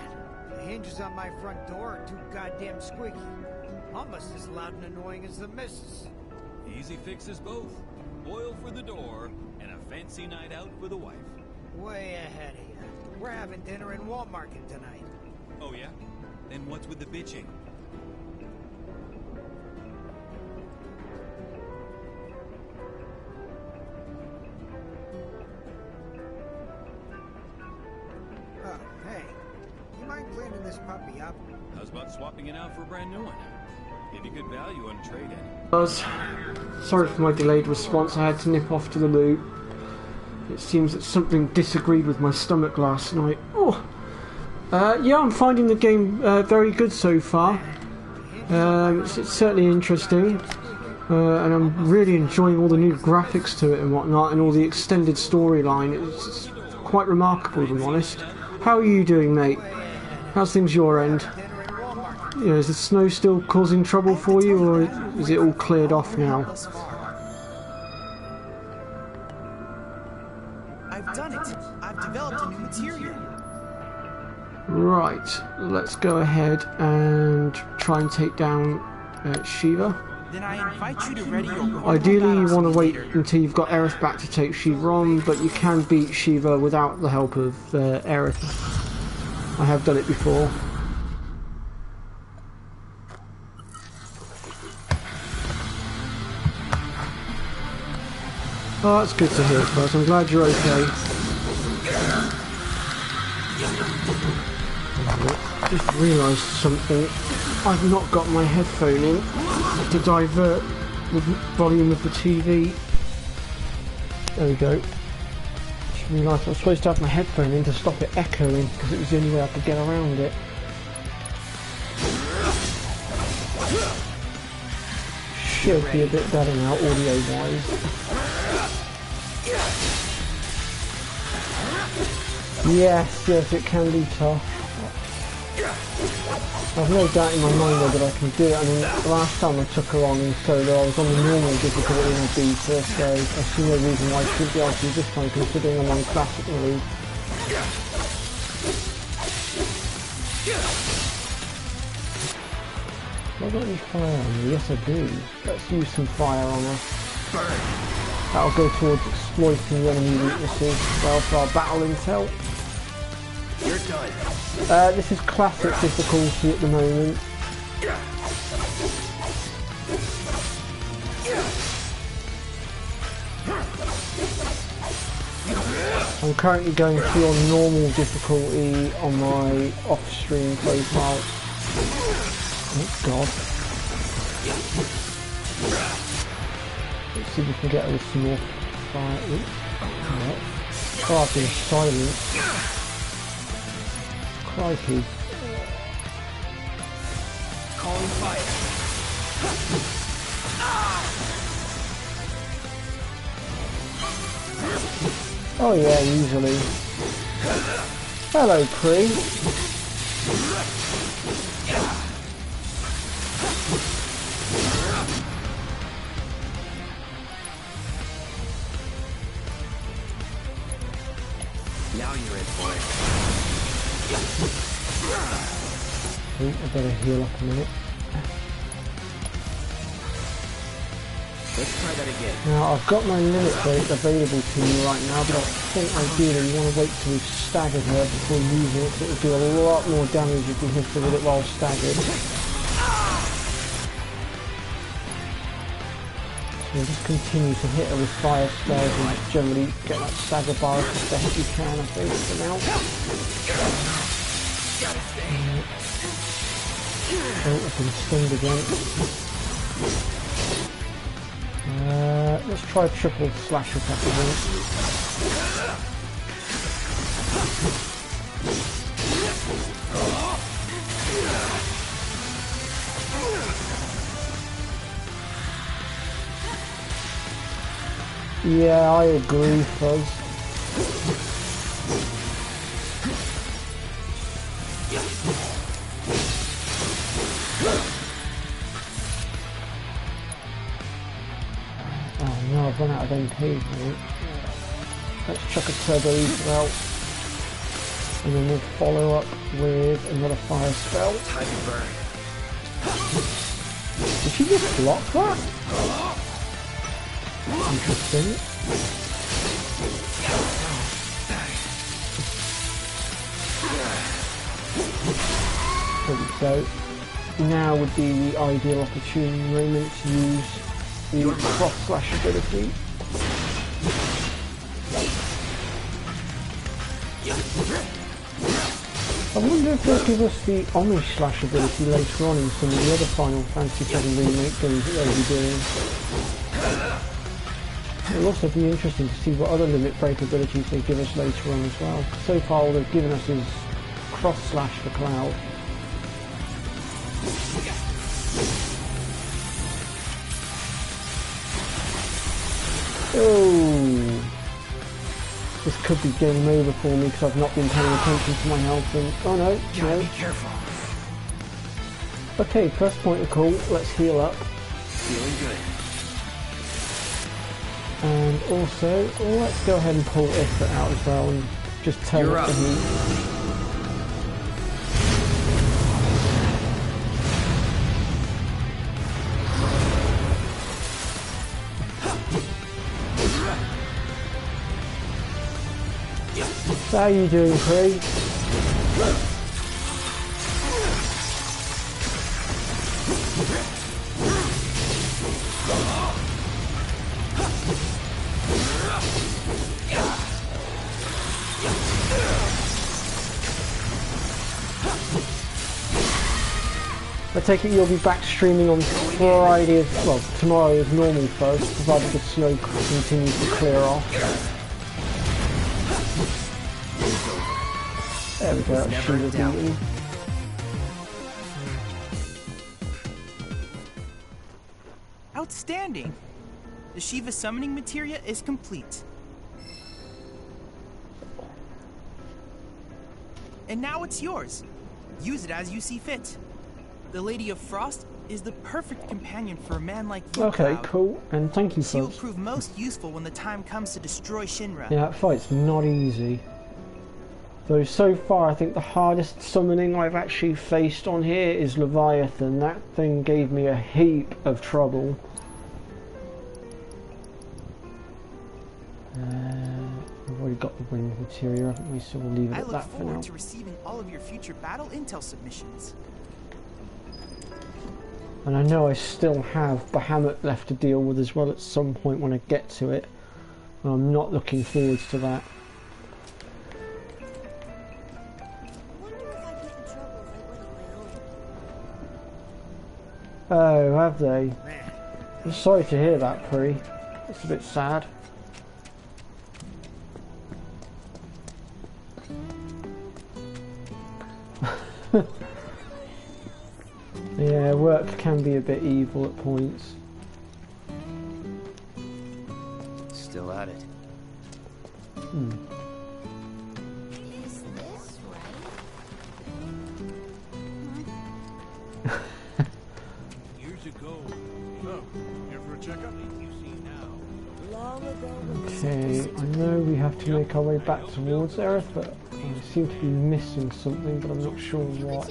the hinges on my front door are too goddamn squeaky. Almost as loud and annoying as the missus. Easy fixes both. Oil for the door, and a fancy night out for the wife. Way ahead of you. We're having dinner in Walmart tonight. Oh yeah? Then what's with the bitching? Oh, hey. You mind cleaning this puppy up? How's about swapping it out for a brand new one? Give you good value on trade-in. Sorry for my delayed response, I had to nip off to the loo. It seems that something disagreed with my stomach last night. Oh, Yeah, I'm finding the game very good so far. It's certainly interesting, and I'm really enjoying all the new graphics to it and whatnot, and all the extended storyline. It's quite remarkable, if I'm honest. How are you doing, mate? How's things your end? You know, is the snow still causing trouble for you, or is it all cleared off now? I've done it. I've developed a new material. Right, let's go ahead and try and take down Shiva. Then I invite you to ready your Ideally, you want to wait until you've got Aerith back to take Shiva on, but you can beat Shiva without the help of Aerith. I have done it before. Oh, that's good to hear, Buzz. I'm glad you're okay. I just realised something. I've not got my headphone in to divert the volume of the TV. There we go. Just realised I was supposed to have my headphone in to stop it echoing, because it was the only way I could get around it. Should be a bit better now, audio-wise. Yes, it can be tough. I've no doubt in my mind though that I can do it. I mean, last time I took her on in solo, I was on the normal difficulty in a beta, so I see no reason why I shouldn't be able to this time, considering I'm on classic mode. Have I got any fire on me? Yes, I do. Let's use some fire on her. That'll go towards exploiting the enemy weaknesses as well for our battle intel. You're done. This is classic difficulty at the moment. I'm currently going through on normal difficulty on my off-stream profile. Oh god. Let's see if we can get her with some more fire. Oh, I've been silent. Crikey. Calling fire. Oh yeah, easily. Hello, Cree. Now you're in for it. Oh, I better heal up a minute. Let's try that again. Now, I've got my limit break available to me right now, but I think ideally you want to wait till we've staggered her before using it, because it'll do a lot more damage if you hit her with it while staggered. So just continue to hit her with fire spells and generally get that stagger bar as best you can, I think, for now. Oh, I've been stunned again. Let's try a triple slash attack again. Yeah, I agree, Fuzz. I've run out of MP, right? Let's chuck a turbo ether out, and then we'll follow up with another fire spell. Time to burn. Did she just block that? Interesting. There we go. Now would be the ideal opportune moment to use the cross slash ability. I wonder if they'll give us the homage slash ability later on in some of the other Final Fantasy VII Remake games that they'll be doing. It'll also be interesting to see what other limit break abilities they give us later on as well. So far all they've given us is cross-slash the cloud. Oh, this could be game over for me because I've not been paying attention to my health. And oh no, no. Be careful. Okay, first point of call. Let's heal up. Feeling good. And also, let's go ahead and pull Aerith out as well and just turn up the heat. So how are you doing, Cree? I take it you'll be back streaming on Friday, well, tomorrow as normal first, provided the snow continues to clear off. There we go, that should have been. Outstanding! The Shiva summoning materia is complete. And now it's yours. Use it as you see fit. The Lady of Frost is the perfect companion for a man like you. Okay, Cloud. cool, and thank you, She will folks. prove most useful when the time comes to destroy Shinra. Yeah, that fight's not easy. Though so far I think the hardest summoning I've actually faced on here is Leviathan. That thing gave me a heap of trouble. We've already got the winged materia, haven't we? So we'll leave it I at look that for now. forward to receiving all of your future battle intel submissions. And I know I still have Bahamut left to deal with as well at some point when I get to it. And I'm not looking forward to that. Oh, have they? I'm sorry to hear that, Pri. It's a bit sad. Yeah, work can be a bit evil at points. Still at it. Is this Years ago. Oh, here for a checkup? You see now. Long ago. Okay, I know we have to make our way back towards Aerith, but I seem to be missing something, but I'm not sure what.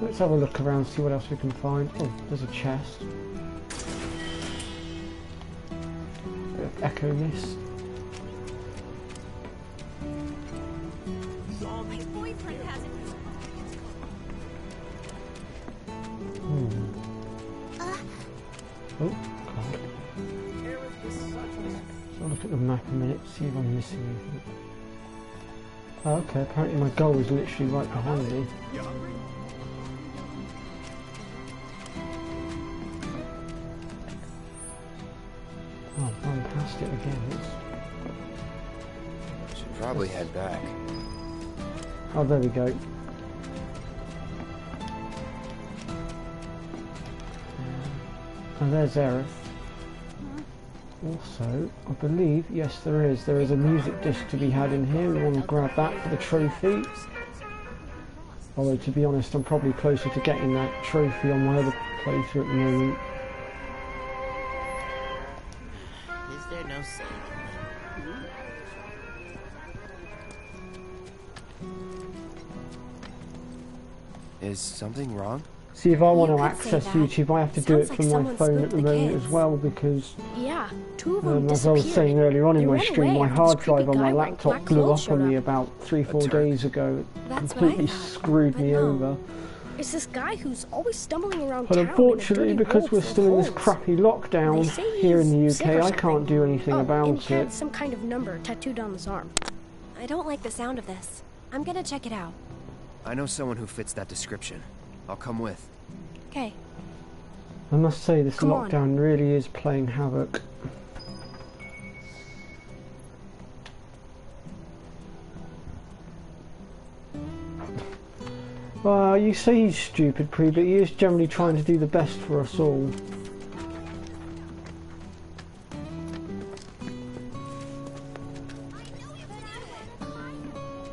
Let's have a look around, see what else we can find. Oh, there's a chest. Bit of echo mist. My boyfriend has it. Oh, God. So I'll look at the map a minute, see if I'm missing anything. Oh, okay, apparently my goal is literally right behind me. Oh, I've gone past it again. Should probably head back. Oh, there we go. And there's Aerith. Also, I believe, yes there is a music disc to be had in here. We want to grab that for the trophy. Although to be honest, I'm probably closer to getting that trophy on my other playthrough at the moment. Is there no saying? Is something wrong? See, if I want to could access say that. YouTube, I have to do it Sounds from like my someone phone at spooked the the moment kids. as well, because Yeah, two of them as I was saying disappeared. earlier on in They my ran stream, away my after hard this drive creepy on my guy wearing laptop black blew clothes up on showed me up. about 3-4 Turk. days ago. It That's what I completely thought, screwed but me no. over. It's this guy who's always stumbling around But town unfortunately, in a dirty because robe we're full of still in this holes. crappy They lockdown say here in the he's sick or UK, I something. can't do anything and about he had it. some kind of number tattooed on his arm. I don't like the sound of this. I'm gonna check it out. I know someone who fits that description. I'll come with. Okay. I must say, this Come on. lockdown really is playing havoc. Well, you say he's stupid, Pre, but he is generally trying to do the best for us all.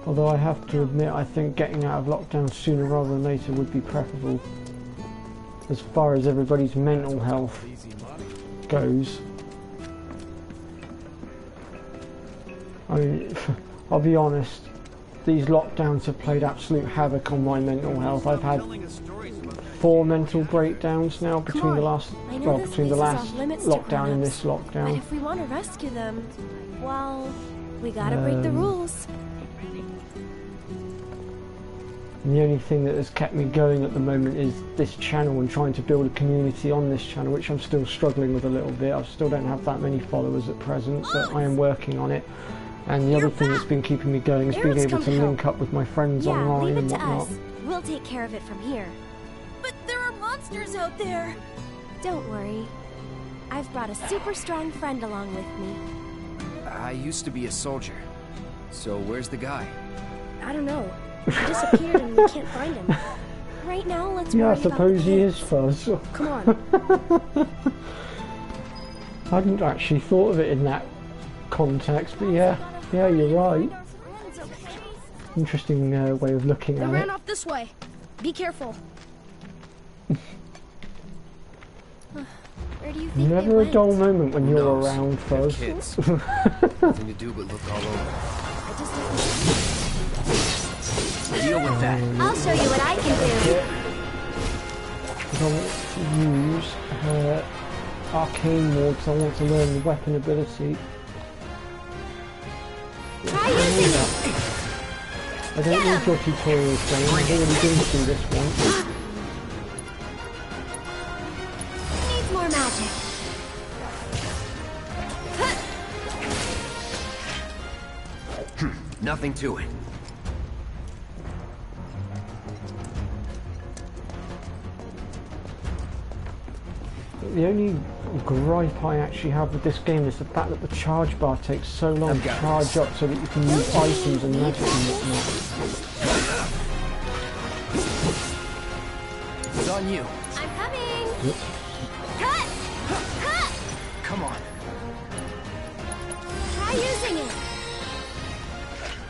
Although I have to admit, I think getting out of lockdown sooner rather than later would be preferable. As far as everybody's mental health goes. I mean, I'll be honest, these lockdowns have played absolute havoc on my mental health. I've had 4 mental breakdowns now between the last, between the last lockdown and this lockdown. But if we want to rescue them, well, we gotta break the rules. And the only thing that has kept me going at the moment is this channel and trying to build a community on this channel, which I'm still struggling with a little bit. I still don't have that many followers at present, but I am working on it. And the other thing that's been keeping me going is being able to link up with my friends online and whatnot. We'll take care of it from here. But there are monsters out there! Don't worry. I've brought a super strong friend along with me. I used to be a soldier. So where's the guy? I don't know. He disappeared and we can't find him. Right now, let's worry I suppose he is, Fuzz. Come on. I hadn't actually thought of it in that context, but yeah, you're right. Interesting way of looking at it. They ran off this way. Be careful. Where do you think Never a dull moment when you're around, Fuzz. Kids. Nothing to do but look all over. Deal with that. I'll show you what I can do. I want to use her arcane ward, so I want to learn the weapon ability. Try using it. I don't need your tutorial training. I've already been through this one. Needs more magic. Nothing to it. The only gripe I actually have with this game is the fact that the charge bar takes so long to charge up so that you can use items and magic and whatnot. It's on you. I'm coming. Yep. Cut! Cut! Come on. Try using it.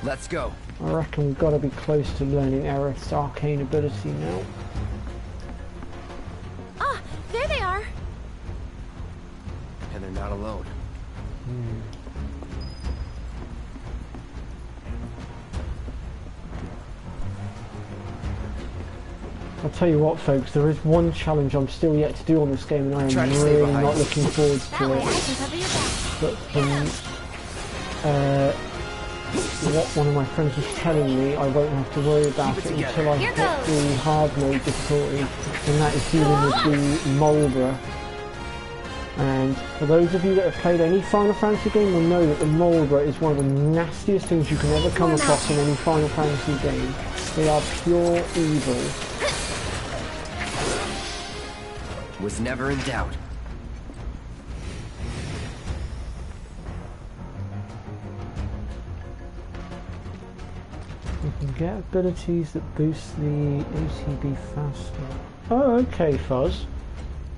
Let's go. I reckon we've got to be close to learning Aerith's arcane ability now. Ah, there they are. And they're not alone. I'll tell you what, folks, there is one challenge I'm still yet to do on this game, and I am really not looking forward to it. But from what one of my friends was telling me, I won't have to worry about it until I hit the hard mode difficulty, and that is dealing with the Mulbra. And for those of you that have played any Final Fantasy game will know that the Mulbra is one of the nastiest things you can ever come across in any Final Fantasy game. They are pure evil. Was never in doubt. You can get abilities that boost the ATB faster. Oh, okay, Fuzz.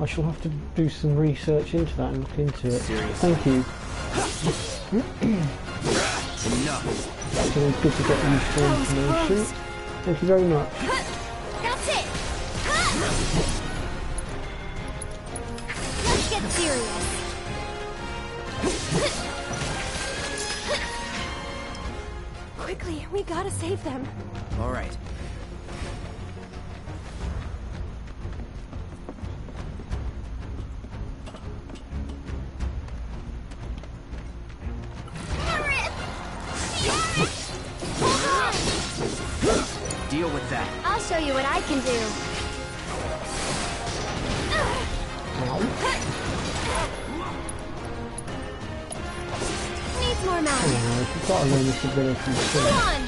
I shall have to do some research into that and look into it. Seriously. Thank you. Enough. It's always good to get useful information. Thank you very much. That's it. Let's get serious. Quickly, we gotta save them. All right. Deal with that. I'll show you what I can do. Needs more magic. Oh, you've got to learn this ability soon. Come on.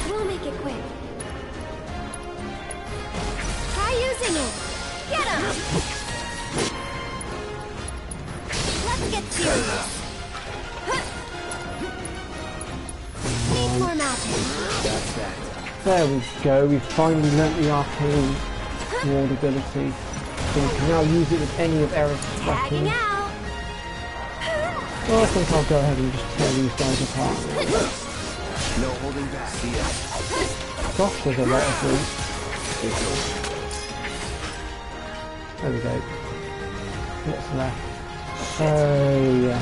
We'll make it quick. Try using it. Get him. Let's get serious. more magic. That's that. There we go, we finally learnt the arcane ward ability. So we can now use it with any of Aerith's Tagging weapons. out. Well, I think I'll go ahead and just tear these guys apart. No holding back. See ya. Gosh, there's a lot of them. There we go. What's left? Oh, yeah.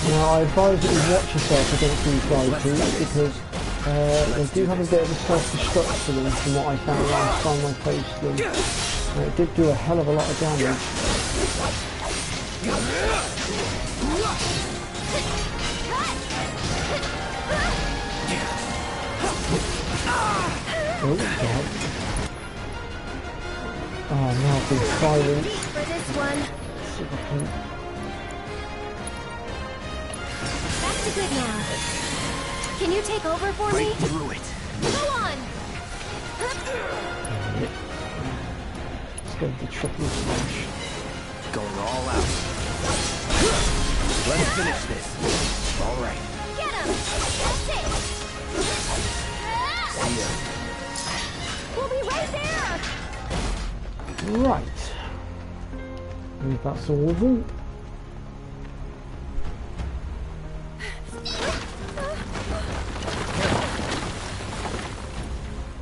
Now, I advise that you watch yourself against these guys too, because they do have a bit of a self-destruct to them from what I found last time I faced them. It did do a hell of a lot of damage. Oh, God. Oh, now I've been silenced. For this one. See if I can... Back to good now. Can you take over for me? Through it. Go on. Let's go with the triple slash. Going all out. Let's finish this. All right. Get him. That's it. See ya. We'll be right there. Right. I think that's all of them.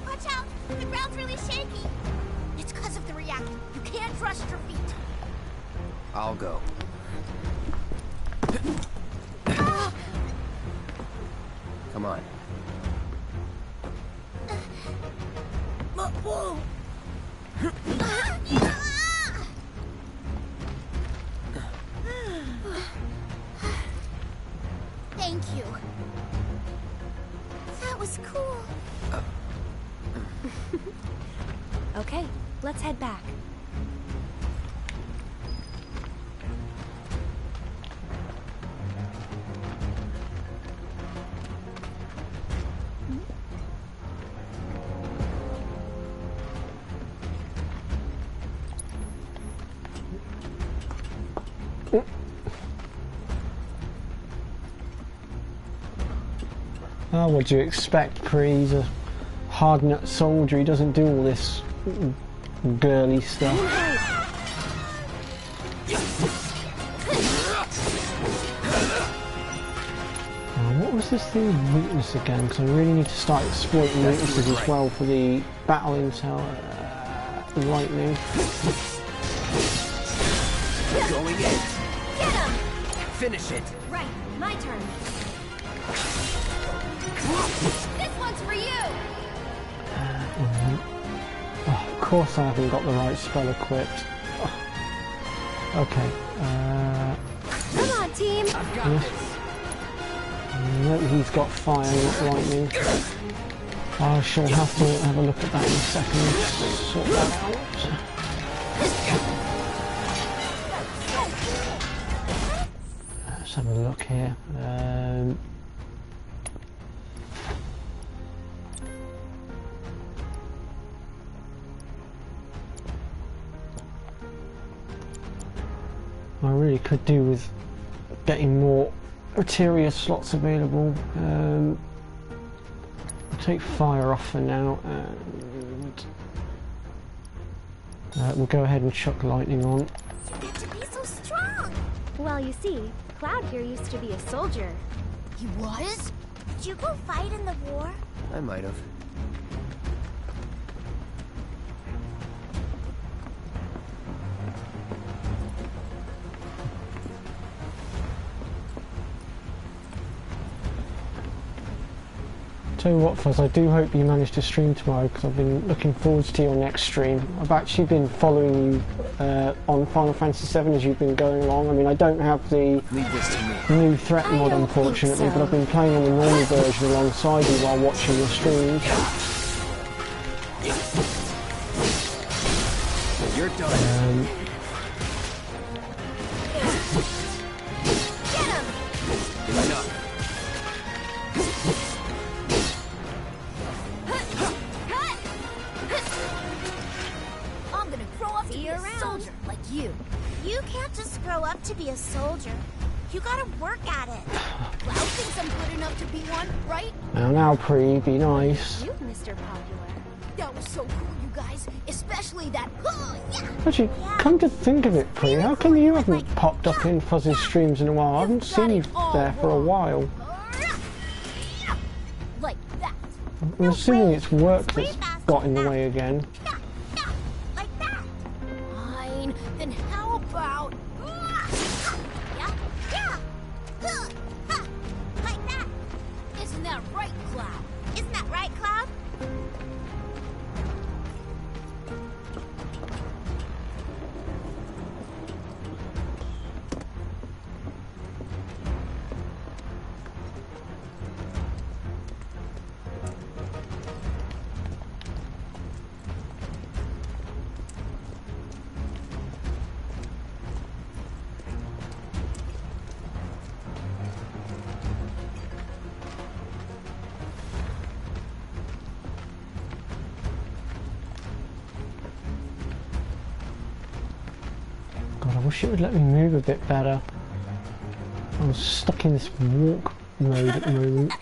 Watch out. The ground's really shaky. It's because of the reactor. You can't trust your feet. I'll go. Come on. Whoa. Thank you. That was cool. Okay, let's head back. Oh, what do you expect, Pre? He's a hard-nut soldier. He doesn't do all this girly stuff. What was this thing of weakness again? Because I really need to start exploiting weaknesses as well for the battle intel. Lightning. Going in. Get him! Finish it. Right, my turn. This one's for you! Oh, of course I haven't got the right spell equipped. Oh. Okay. Come on, team! I've got this. No, he's got fire, not lightning. I shall have to have a look at that in a second. Sort that out. Let's have a look here. I really could do with getting more materia slots available. I'll take fire off for now, and we'll go ahead and chuck lightning on. Get to be so strong! Well, you see, Cloud here used to be a soldier. He was? Did you go fight in the war? I might have. Tell you what, Fuzz, I do hope you manage to stream tomorrow, because I've been looking forward to your next stream. I've actually been following you on Final Fantasy VII as you've been going along. I mean, I don't have the new threat mod, unfortunately, but I've been playing on the normal version alongside you while watching your streams. You're done. To be a soldier. You gotta work at it. Cloud thinks I'm good enough to be one, right? Now, Pre, be nice. You, Mr. Popular. That was so cool, you guys. Especially that. Yeah. Actually, come to think of it, Pre, how come you haven't popped up in Fuzz's streams in a while? I haven't seen you there for a while. Like that. I'm assuming it's work that's got in the way again. Like that. Fine. Then how about? Like that. Isn't that right, Cloud? Isn't that right, Cloud? God, I wish it would let me move a bit better. I'm stuck in this walk mode at the moment.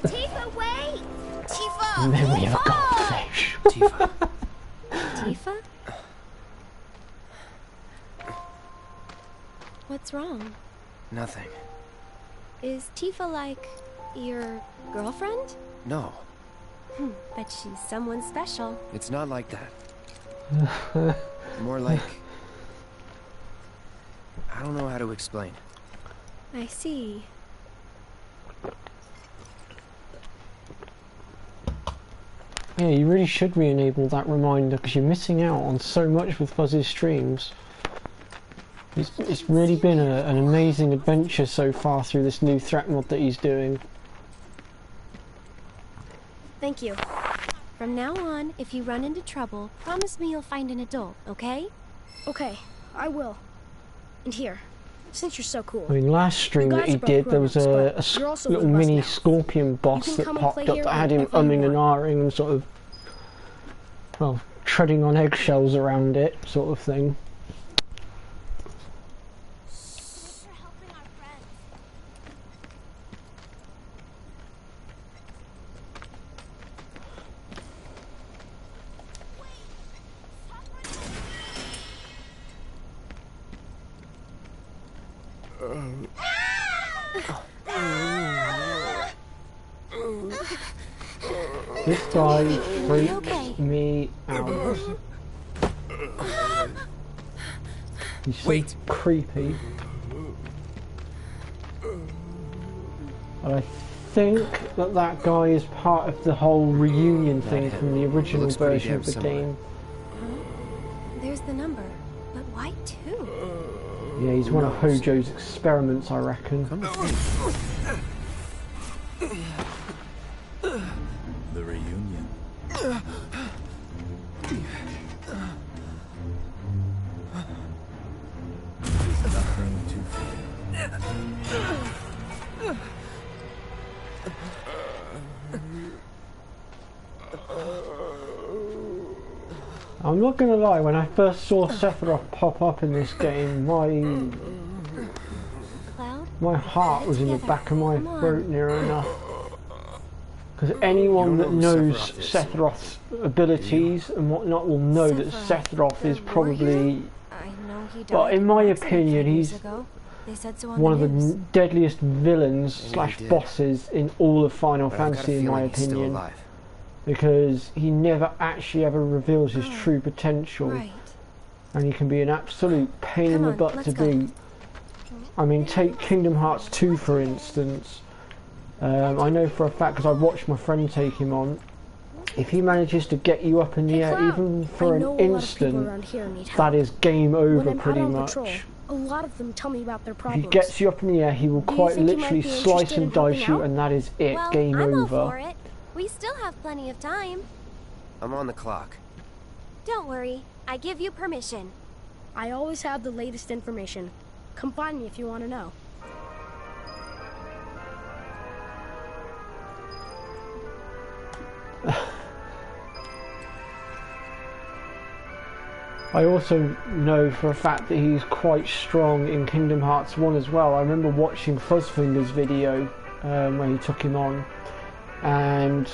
Tifa, wait! Tifa! Memory of a goldfish. Tifa. Tifa? What's wrong? Nothing. Is Tifa like your girlfriend? No, But she's someone special. it's not like that. More like... I don't know how to explain. I see. Yeah, you really should re-enable that reminder because you're missing out on so much with Fuzz's streams. It's really been an amazing adventure so far through this new threat mod that he's doing. Thank you. From now on, if you run into trouble, promise me you'll find an adult, okay? Okay, I will. And here, since you're so cool. I mean, last stream that he did, there was a little mini scorpion boss that popped up that had him umming and ahhing and sort of, well, treading on eggshells around it, sort of thing. This guy freaks me out. He's so creepy. And I think that guy is part of the whole reunion thing from the original version of the game. There's the number, but why two? Yeah, he's one of Hojo's experiments, I reckon. The reunion. There's nothing to fear. I'm not gonna lie, when I first saw Sephiroth pop up in this game, my heart was in the back of my throat near enough. Because anyone that knows Sephiroth's abilities and whatnot will know that Sephiroth is probably, well, in my opinion, he's one of the deadliest villains slash bosses in all of Final Fantasy, in my opinion. Because he never actually ever reveals his true potential. And he can be an absolute pain in the butt to beat. I mean, take Kingdom Hearts 2 for instance. I know for a fact, because I watched my friend take him on, if he manages to get you up in the air, even for an instant, that is game over pretty much. A lot of them tell me about their If problems. he gets you up in the air, he will quite literally slice and dice you, and that is it, Well, game I'm over. all for it. We still have plenty of time. I'm on the clock. Don't worry, I give you permission. I always have the latest information. Come find me if you want to know. I also know for a fact that he's quite strong in Kingdom Hearts 1 as well. I remember watching Fuzzfinger's video where he took him on, and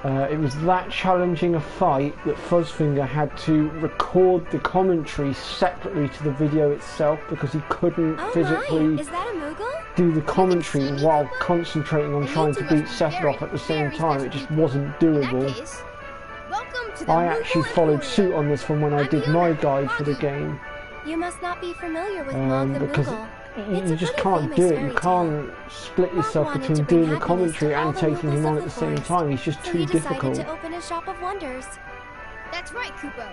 it was that challenging a fight that Fuzzfinger had to record the commentary separately to the video itself because he couldn't physically do the commentary while concentrating on trying to beat Sephiroth at the same time. It just wasn't doable. I actually followed suit on this one when I did my guide for the game. You must not be familiar with Mog the because Moogle. you just can't do it. You can't split yourself between doing the commentary and taking him on at the same time. He's just too difficult. To open a shop of wonders. That's right, Kupo.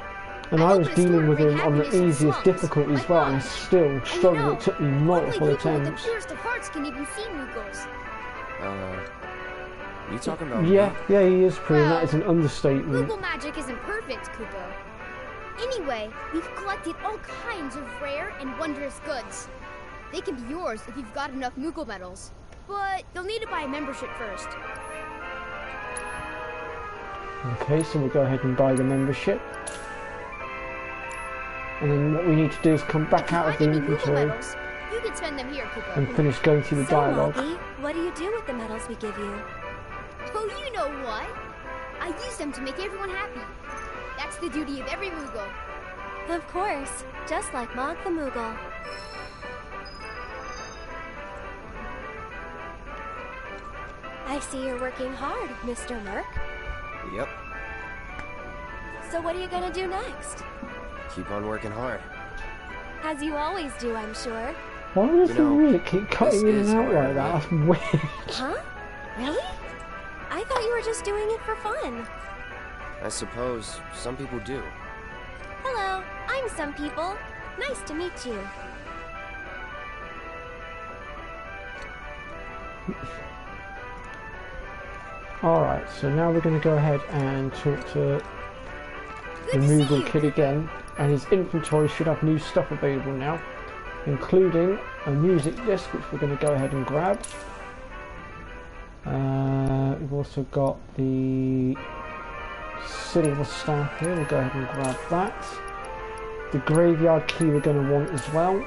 And I was dealing with him on the easiest difficulty as well, and I still struggled. It took me multiple attempts. The purest of hearts can even see Moogles. You talking about? Yeah, he is pretty. That is an understatement. Moogle magic isn't perfect, Kupo. Anyway, we've collected all kinds of rare and wondrous goods. They can be yours if you've got enough Moogle medals, but you'll need to buy a membership first. Okay, so we'll go ahead and buy the membership. And then what we need to do is come back out of the inventory you can spend them here, Kupo. and finish going through the dialogue. Moggy, what do you do with the medals we give you? Oh, you know what? I use them to make everyone happy. That's the duty of every Moogle. Of course, just like Mog the Moogle. I see you're working hard, Mr. Merc. Yep. So what are you gonna do next? Keep on working hard. As you always do, I'm sure. Why does the music keep cutting in and out like that? That's weird. Huh? Really? I thought you were just doing it for fun. I suppose some people do. Hello, I'm some people. Nice to meet you. Alright, so now we're going to go ahead and talk to the Moogle Kid again, and his inventory should have new stuff available now, including a music disc which we're going to go ahead and grab. We've also got the silver staff here, we'll go ahead and grab that. The graveyard key we're going to want as well.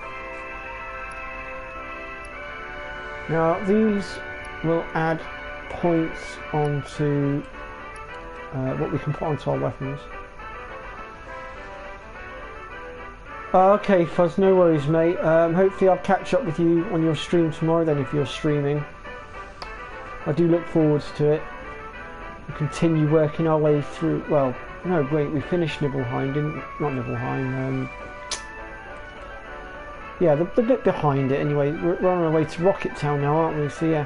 Now these will add points onto what we can put onto our weapons. Okay, Fuzz, no worries, mate. Hopefully I'll catch up with you on your stream tomorrow then, if you're streaming. I do look forward to it. We'll continue working our way through... Well, no, wait, we finished Nibelheim, didn't... Not Nibelheim, yeah, the bit behind it anyway. We're on our way to Rocket Town now, aren't we? So yeah.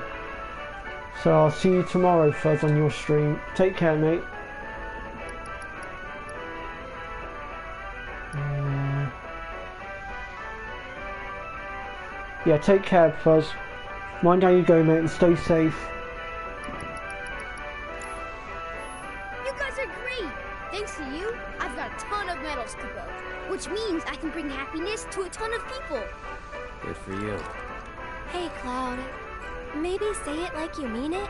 So I'll see you tomorrow, Fuzz, on your stream. Take care, mate. Yeah, take care, Fuzz. Mind how you go, mate, and stay safe. You guys are great! Thanks to you, I've got a ton of medals, Kupo. Which means I can bring happiness to a ton of people. Good for you. Hey, Cloud. Maybe say it like you mean it?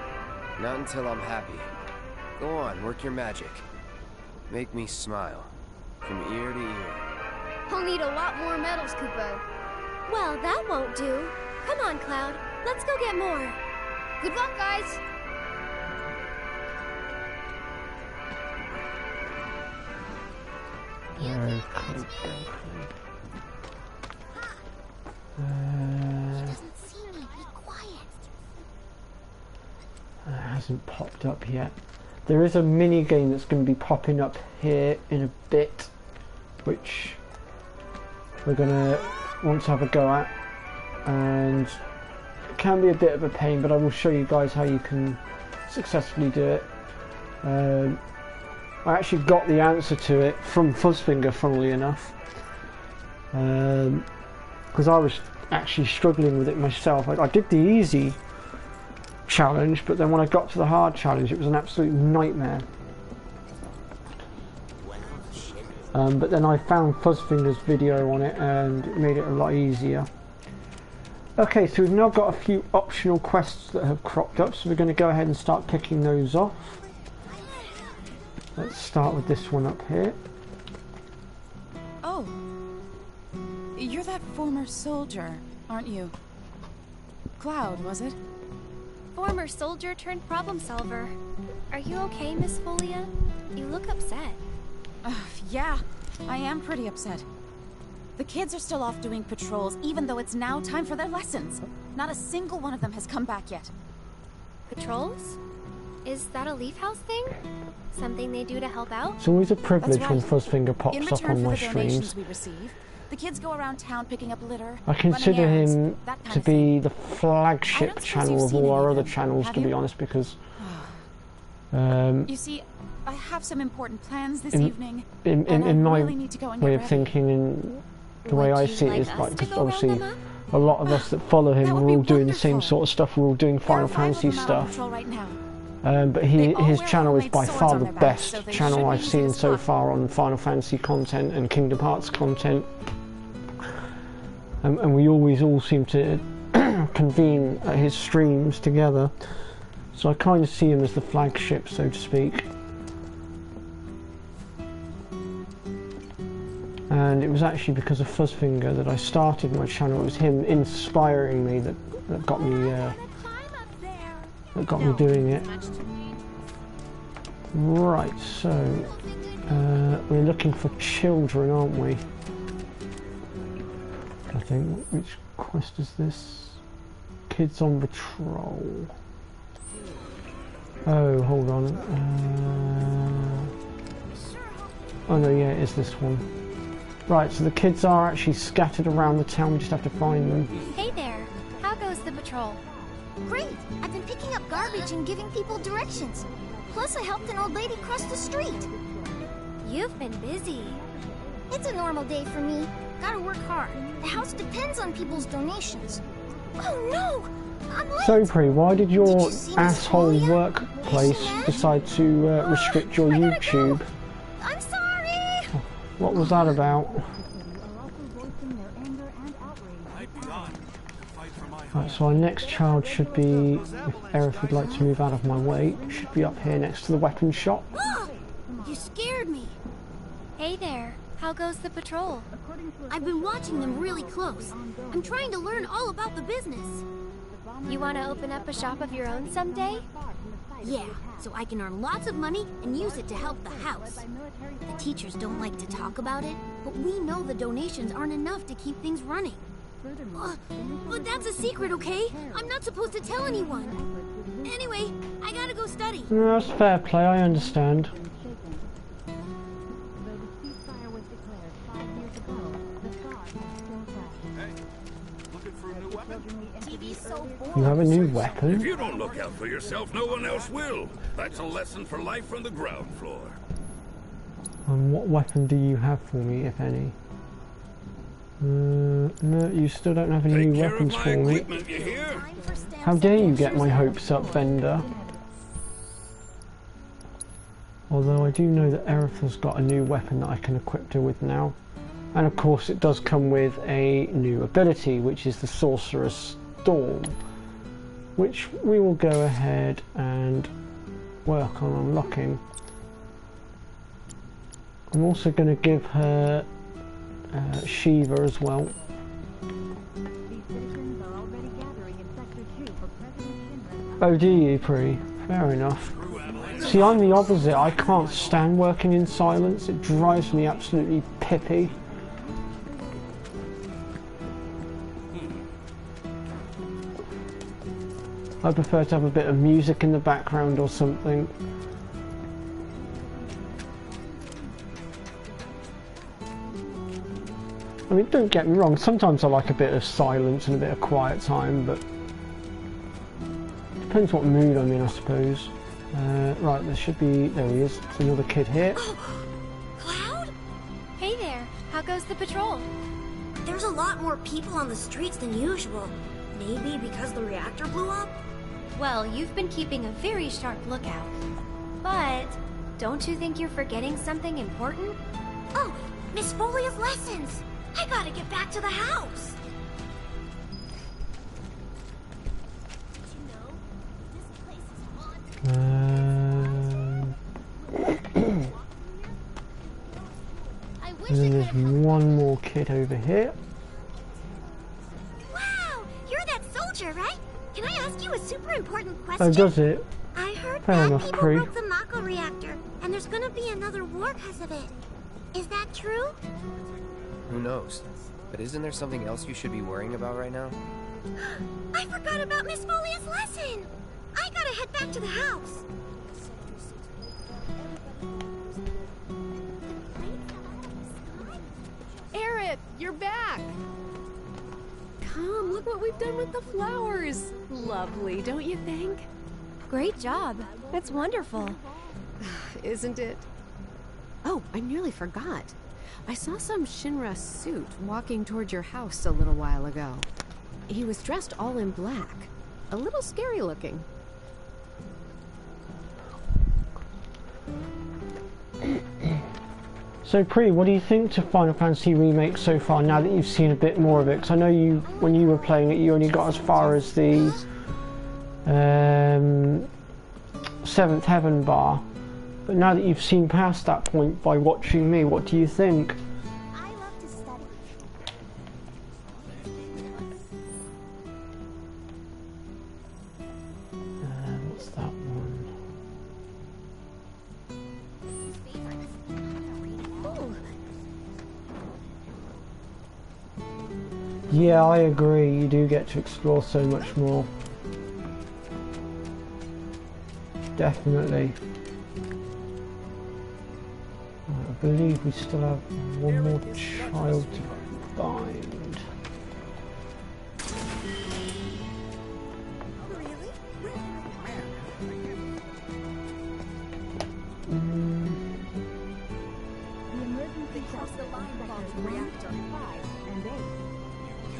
Not until I'm happy. Go on, work your magic. Make me smile. From ear to ear. I'll need a lot more medals, Kupo. Well, that won't do. Come on, Cloud. Let's go get more. Good luck, guys! It hasn't popped up yet. There is a mini game that's going to be popping up here in a bit, which we're going to want to have a go at, and it can be a bit of a pain, but I will show you guys how you can successfully do it. I actually got the answer to it from Fuzzfinger, funnily enough, because I was actually struggling with it myself. I did the easy challenge, but then when I got to the hard challenge it was an absolute nightmare. But then I found Fuzzfinger's video on it and it made it a lot easier. Okay, so we've now got a few optional quests that have cropped up, so we're going to go ahead and start picking those off. Let's start with this one up here. former soldier, aren't you? Cloud, was it? Former soldier turned problem solver. Are you okay, Miss Folia? You look upset. Yeah, I am pretty upset. The kids are still off doing patrols, even though it's now time for their lessons. Not a single one of them has come back yet. Patrols? Is that a Leaf House thing? Something they do to help out? It's always a privilege when Fuzzfinger pops up on my streams. We receive, the kids go around town picking up litter. I consider him to be the flagship channel of all our other channels, to be honest, because you see, I have some important plans this evening. In my really need to go and way get of ready. thinking, in the way I see it is like, because obviously a lot of us that follow him, we're all doing the same sort of stuff. We're all doing Final Fantasy stuff. But his channel is by far the best channel I've seen so far on Final Fantasy content and Kingdom Hearts content. And we always all seem to convene at his streams together. So I kind of see him as the flagship, so to speak. And it was actually because of Fuzzfinger that I started my channel. It was him inspiring me that got me doing it. Right, so we're looking for children, aren't we? I think. Which quest is this? Kids on patrol. Oh, hold on. Oh no, yeah, it is this one. Right, so the kids are actually scattered around the town. We just have to find them. Hey there. How goes the patrol? Great! I've been picking up garbage and giving people directions. Plus, I helped an old lady cross the street. You've been busy. It's a normal day for me. Gotta work hard. The house depends on people's donations. Oh no! I'm late! So, Pri, why did your asshole workplace decide to restrict your YouTube? I'm sorry! What was that about? Right, so our next child should be, if Aerith would like to move out of my way, should be up here next to the weapon shop. You scared me. Hey there. How goes the patrol? I've been watching them really close. I'm trying to learn all about the business. You want to open up a shop of your own someday? Yeah, so I can earn lots of money and use it to help the house. The teachers don't like to talk about it, but we know the donations aren't enough to keep things running. But that's a secret, okay? I'm not supposed to tell anyone. Anyway, I gotta go study. No, that's fair play, I understand. You have a new weapon? If you don't look out for yourself, no one else will. That's a lesson for life from the ground floor. And what weapon do you have for me, if any? No, you still don't have any new weapons for me. How dare you get my hopes up, vendor? Although I do know that Aerith has got a new weapon that I can equip her with now. And of course it does come with a new ability, which is the Sorcerer's Storm, which we will go ahead and work on unlocking. I'm also going to give her Shiva as well. Oh, do you, Pri? Fair enough. See, I'm the opposite. I can't stand working in silence. It drives me absolutely pippy. I prefer to have a bit of music in the background or something. I mean, don't get me wrong, sometimes I like a bit of silence and a bit of quiet time, but depends what mood I'm in, I suppose. Right, there should be, there he is, there's another kid here. Cloud? Hey there. How goes the patrol? There's a lot more people on the streets than usual. Maybe because the reactor blew up? Well, you've been keeping a very sharp lookout. But don't you think you're forgetting something important? Oh, Miss Folia's lessons! I gotta get back to the house! And then there's one more kid over here. super important question. Oh, does it? I heard Fair bad enough, people Pri. broke the Mako reactor, and there's gonna be another war because of it. Is that true? Who knows? But isn't there something else you should be worrying about right now? I forgot about Miss Folia's lesson! I gotta head back to the house. Aerith, you're back! Come, look what we've done with the flowers. Lovely, don't you think? Great job. That's wonderful. Isn't it? Oh, I nearly forgot. I saw some Shinra suit walking toward your house a little while ago. He was dressed all in black. A little scary looking. So, Pri, what do you think to Final Fantasy Remake so far, now that you've seen a bit more of it? Because I know you, when you were playing it, you only got as far as the 7th Heaven bar. But now that you've seen past that point by watching me, what do you think? I love to study. What's that one? Yeah, I agree. You do get to explore so much more. Definitely. I believe we still have one more child to find.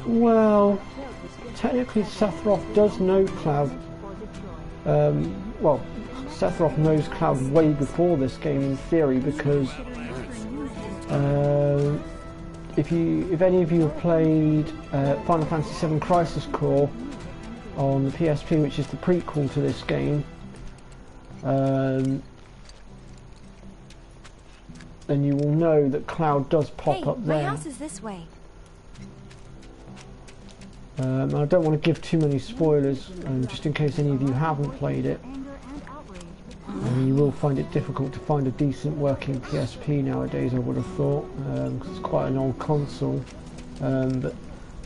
Well, technically Sephiroth does know Cloud. Well, Sephiroth knows Cloud way before this game in theory, because if any of you have played Final Fantasy VII Crisis Core on the PSP, which is the prequel to this game, then you will know that Cloud does pop up there. My house is this way. I don't want to give too many spoilers, just in case any of you haven't played it. You will find it difficult to find a decent working PSP nowadays, I would have thought, because it's quite an old console. But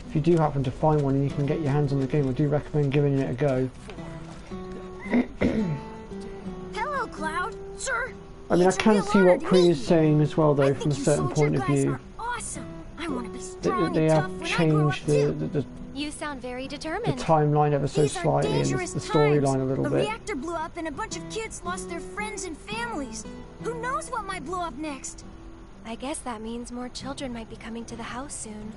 if you do happen to find one and you can get your hands on the game, I do recommend giving it a go. Hello, Cloud. Sir. I mean, I can see what Pri is saying as well, though, from a certain point of view. Awesome. I want to be strong They and have tough when changed I grow up, the You sound very determined. timeline ever so slightly, and the storyline a little The bit. reactor blew up and a bunch of kids lost their friends and families. Who knows what might blow up next? I guess that means more children might be coming to the house soon.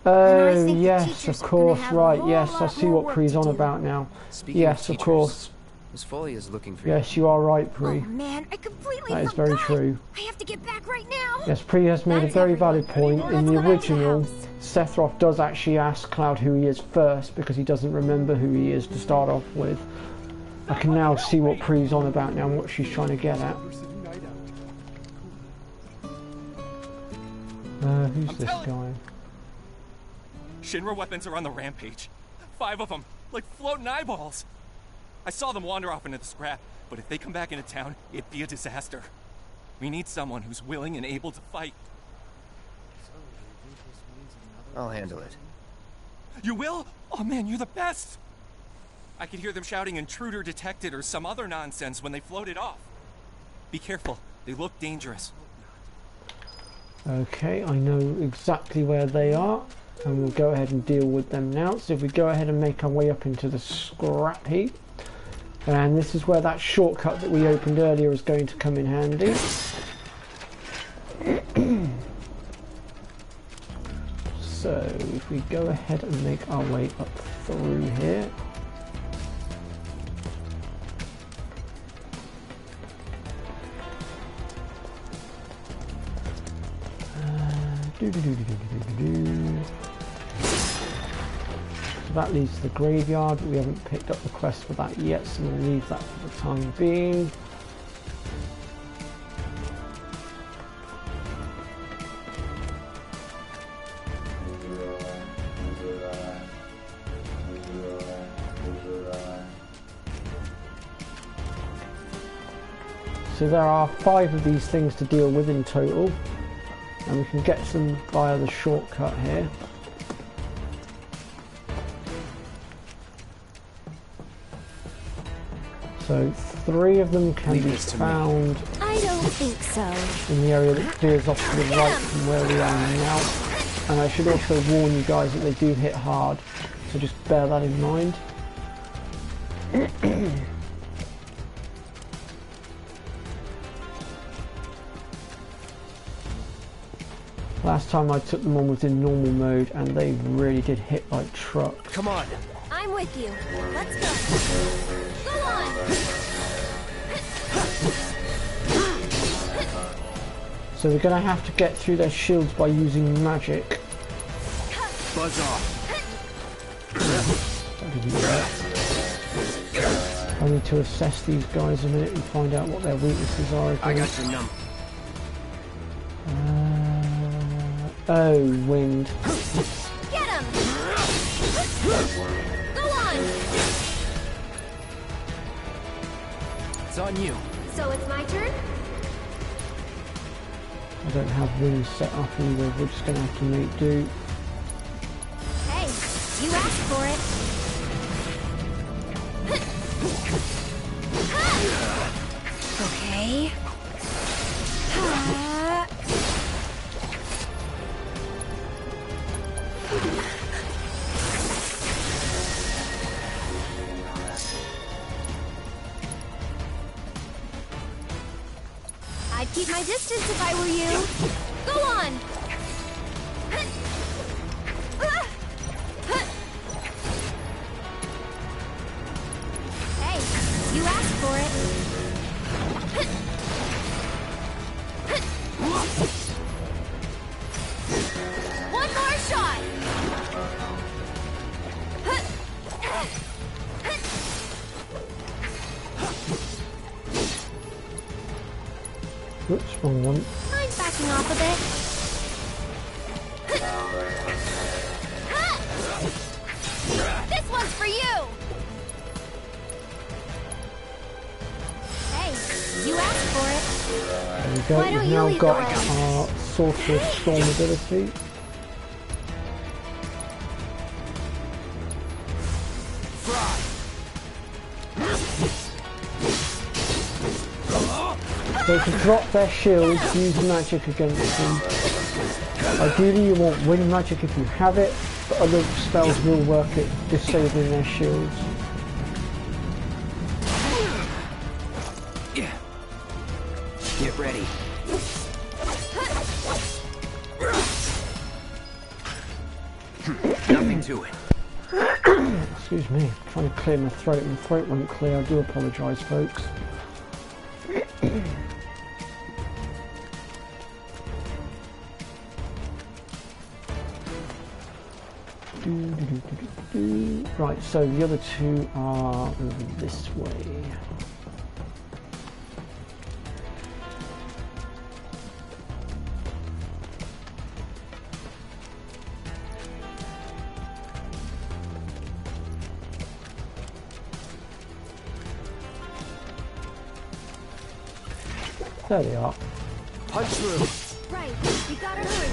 Oh, yes, of course, right, yes, I see what Pri's on about now. Yes, of course. Miss Foley is looking for you. Yes, you are right, Pri. Oh man, I completely That is forgot. very true. I have to get back right now. Yes, Pri has made a very valid point. In the original, Sephiroth does actually ask Cloud who he is first, because he doesn't remember who he is to start off with. I can now see what Pri's on about now and what she's trying to get at. Who's this guy? Shinra weapons are on the rampage. 5 of them, like floating eyeballs. I saw them wander off into the scrap, but if they come back into town, it'd be a disaster. We need someone who's willing and able to fight. I'll handle it. You will? Oh man, you're the best! I could hear them shouting intruder detected or some other nonsense when they floated off. Be careful, they look dangerous. Okay, I know exactly where they are, and we'll go ahead and deal with them now. So if we go ahead and make our way up into the scrap heap, and this is where that shortcut that we opened earlier is going to come in handy. So if we go ahead and make our way up through here. So that leads to the graveyard. We haven't picked up the quest for that yet, so we'll leave that for the time being. So there are 5 of these things to deal with in total, and we can get them via the shortcut here. So 3 of them can be found. I don't think so. In the area that veers off to the right from where we are now. And I should also warn you guys that they do hit hard, so just bear that in mind. Last time I took them on within normal mode and they really did hit like trucks. Come on. I'm with you. Let's go. Go on. So we're going to have to get through their shields by using magic. Buzz off. I need to assess these guys a minute and find out what their weaknesses are. I got your number. Oh, wind. Get him! Go on! It's on you. So it's my turn? I don't have wind set up either, we're just going to have to make do. Hey, you asked for it. Okay. I'd keep my distance if I were you. Go on! Hey, you asked for it. One more shot! Whoops, wrong one. Mind backing off a bit? This one's for you! Hey, you asked for it. There we go, Why don't we've you now lead the got way? our Sorcerer's Storm ability. So to drop their shields, use magic against them. Ideally you want wind magic if you have it, but other spells will work at disabling their shields. Get ready. Nothing to it. Excuse me, I'm trying to clear my throat and the throat won't clear. I do apologise, folks. Right, so the other 2 are over this way. There they are. Punch through. Right, you gotta hurry.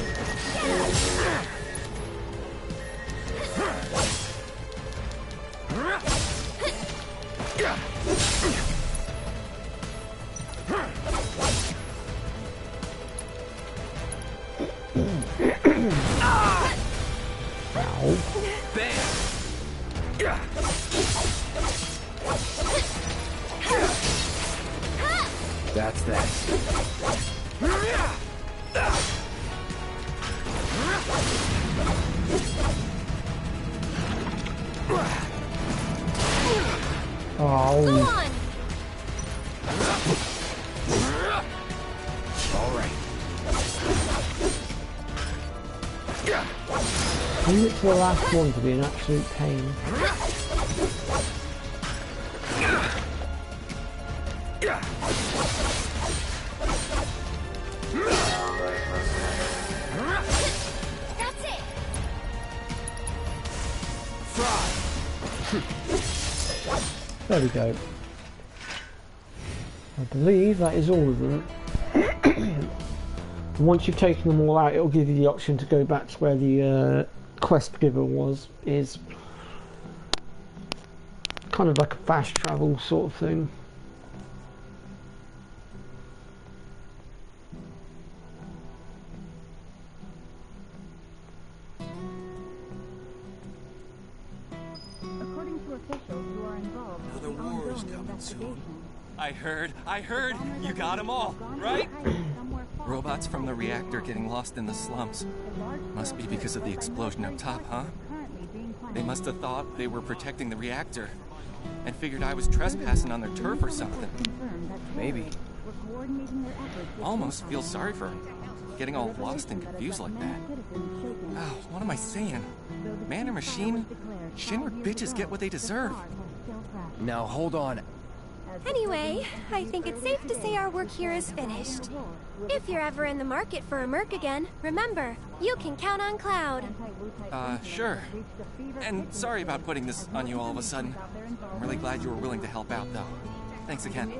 Ow. Bam. That's that. Oh. Go on. All right. Leave it to the last one to be an absolute pain. That's it. There we go. believe that is all of them. Once you've taken them all out, it'll give you the option to go back to where the quest giver is kind of like a fast travel sort of thing. According to officials who are involved with the ongoing investigation, I heard! You got them all, right? Robots from the reactor getting lost in the slums. Must be because of the explosion up top, huh? They must have thought they were protecting the reactor and figured I was trespassing on their turf or something. Maybe. Almost feel sorry for them, getting all lost and confused like that. Oh, what am I saying? Man or machine? Shinra bitches get what they deserve. Now hold on. Anyway, I think it's safe to say our work here is finished. If you're ever in the market for a merc again, remember, you can count on Cloud. Sure. And sorry about putting this on you all of a sudden. I'm really glad you were willing to help out, though. Thanks again.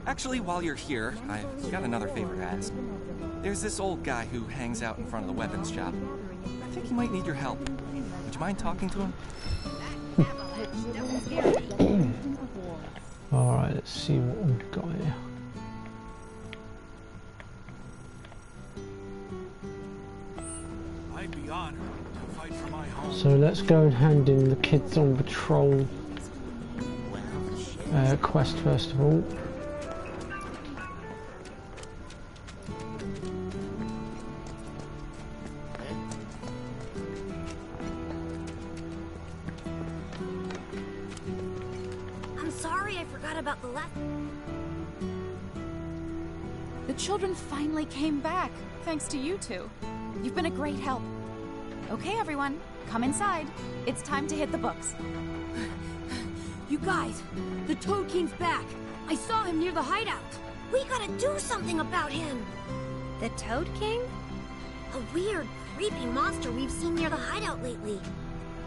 Actually, while you're here, I've got another favor to ask. There's this old guy who hangs out in front of the weapons shop. I think he might need your help. Would you mind talking to him? Alright, let's see what we've got here. I'd be honored to fight for my home. So let's go and hand in the kids on patrol quest first of all. I'm sorry I forgot about the lesson. The children finally came back, thanks to you two. You've been a great help. Okay, everyone, come inside. It's time to hit the books. You guys, the Toad King's back. I saw him near the hideout. We gotta do something about him. The Toad King? A weird, creepy monster we've seen near the hideout lately.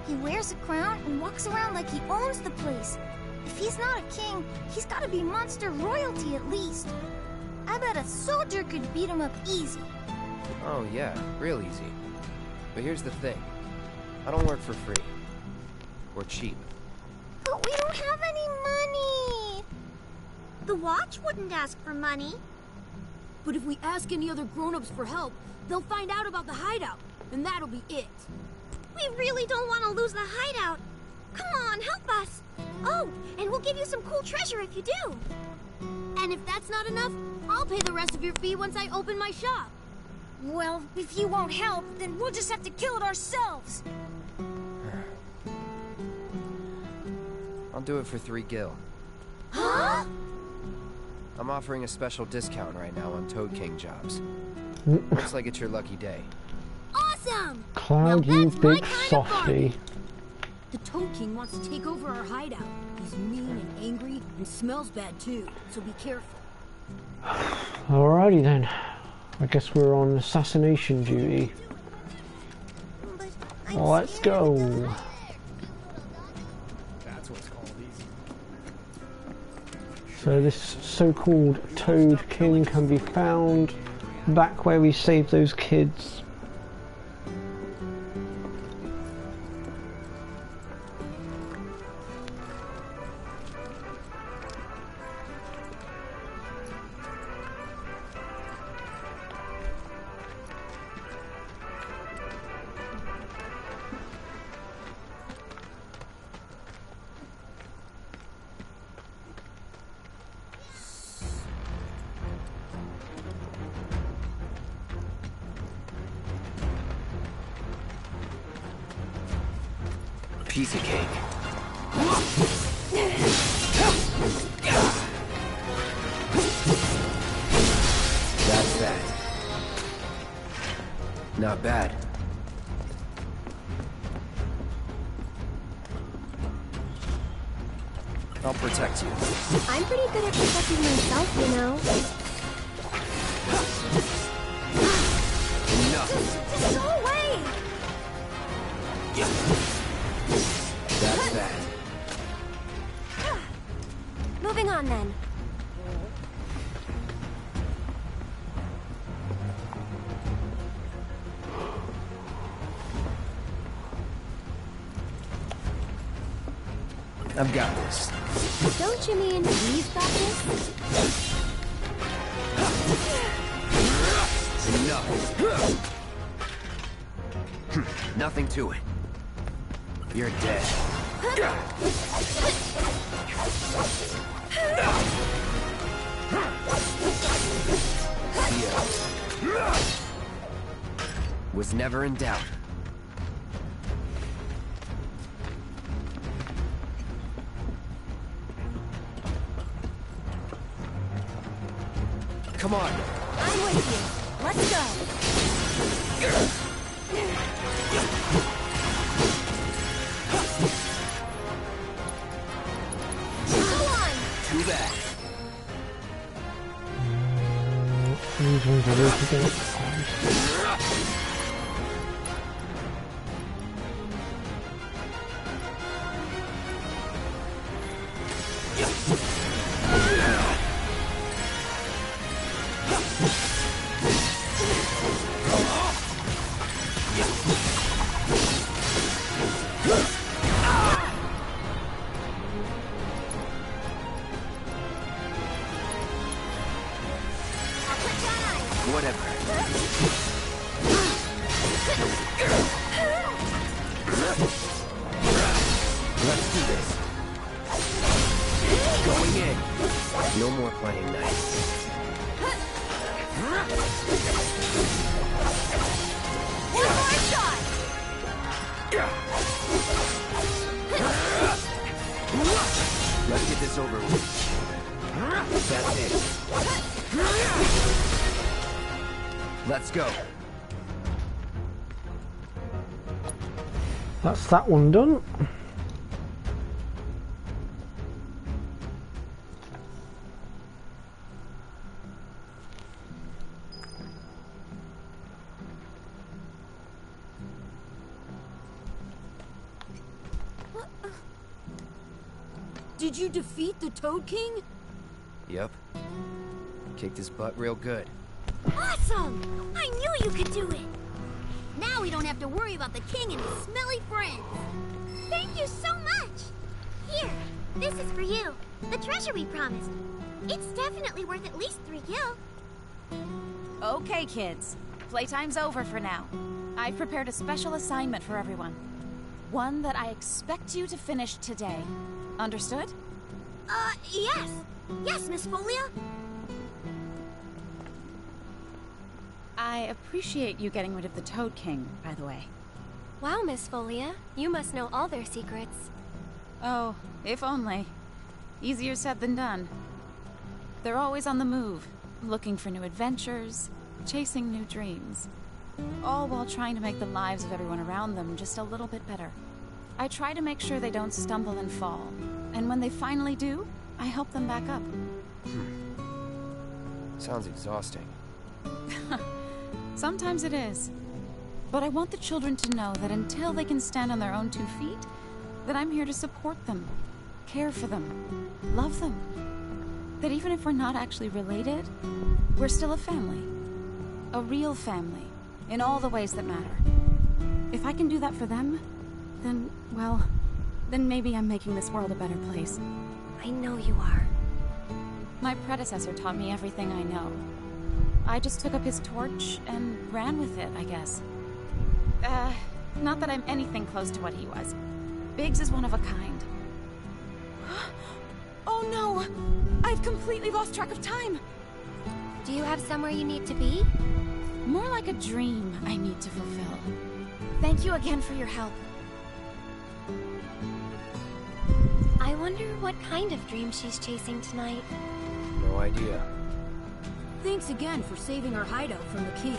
He wears a crown and walks around like he owns the place. If he's not a king, he's gotta be monster royalty at least. I bet a soldier could beat him up easy. Oh yeah, real easy. But here's the thing. I don't work for free. Or cheap. But we don't have any money. The Watch wouldn't ask for money. But if we ask any other grown-ups for help, they'll find out about the hideout, and that'll be it. We really don't want to lose the hideout. Come on, help us. Oh, and we'll give you some cool treasure if you do. And if that's not enough, I'll pay the rest of your fee once I open my shop. Well, if you won't help, then we'll just have to kill it ourselves. I'll do it for 3 gil. Huh? I'm offering a special discount right now on Toad King jobs. Looks like it's your lucky day. Awesome! Cloud, you big softy. The Toad King wants to take over our hideout. He's mean and angry and smells bad too, so be careful. Alrighty then. I guess we're on assassination duty. Let's go. That's what's called easy. So this so-called Toad King can be found back where we saved those kids. Piece of cake. That's that. Not bad. I'll protect you. I'm pretty good at protecting myself, you know. Enough. Just go away! That's that. Moving on then. I've got this. Don't you mean we've got this? Enough. Nothing to it. You're dead. Was never in doubt. Come on. I'm with you. Let's go. Go on. Too bad. These ones are really good. Let's do this. Going in. No more playing nice. One more shot. Let's get this over with. That's it. Let's go. That's that one done. Did you defeat the Toad King? Yep. Kicked his butt real good. Awesome! I knew you could do it! Now we don't have to worry about the king and his smelly friends. Thank you so much! Here, this is for you. The treasure we promised. It's definitely worth at least 3 gil. Okay, kids. Playtime's over for now. I've prepared a special assignment for everyone. One that I expect you to finish today. Understood? Yes. Yes, Miss Folia. I appreciate you getting rid of the Toad King, by the way. Wow, Miss Folia. You must know all their secrets. Oh, if only. Easier said than done. They're always on the move, looking for new adventures, chasing new dreams. All while trying to make the lives of everyone around them just a little bit better. I try to make sure they don't stumble and fall. And when they finally do, I help them back up. Sounds exhausting. Sometimes it is. But I want the children to know that until they can stand on their own 2 feet, that I'm here to support them, care for them, love them. That even if we're not actually related, we're still a family. A real family, in all the ways that matter. If I can do that for them, then, well, then maybe I'm making this world a better place. I know you are. My predecessor taught me everything I know. I just took up his torch and ran with it, I guess. Not that I'm anything close to what he was. Biggs is one of a kind. Oh no! I've completely lost track of time! Do you have somewhere you need to be? More like a dream I need to fulfill. Thank you again for your help. I wonder what kind of dream she's chasing tonight. No idea. Thanks again for saving our hideout from the king.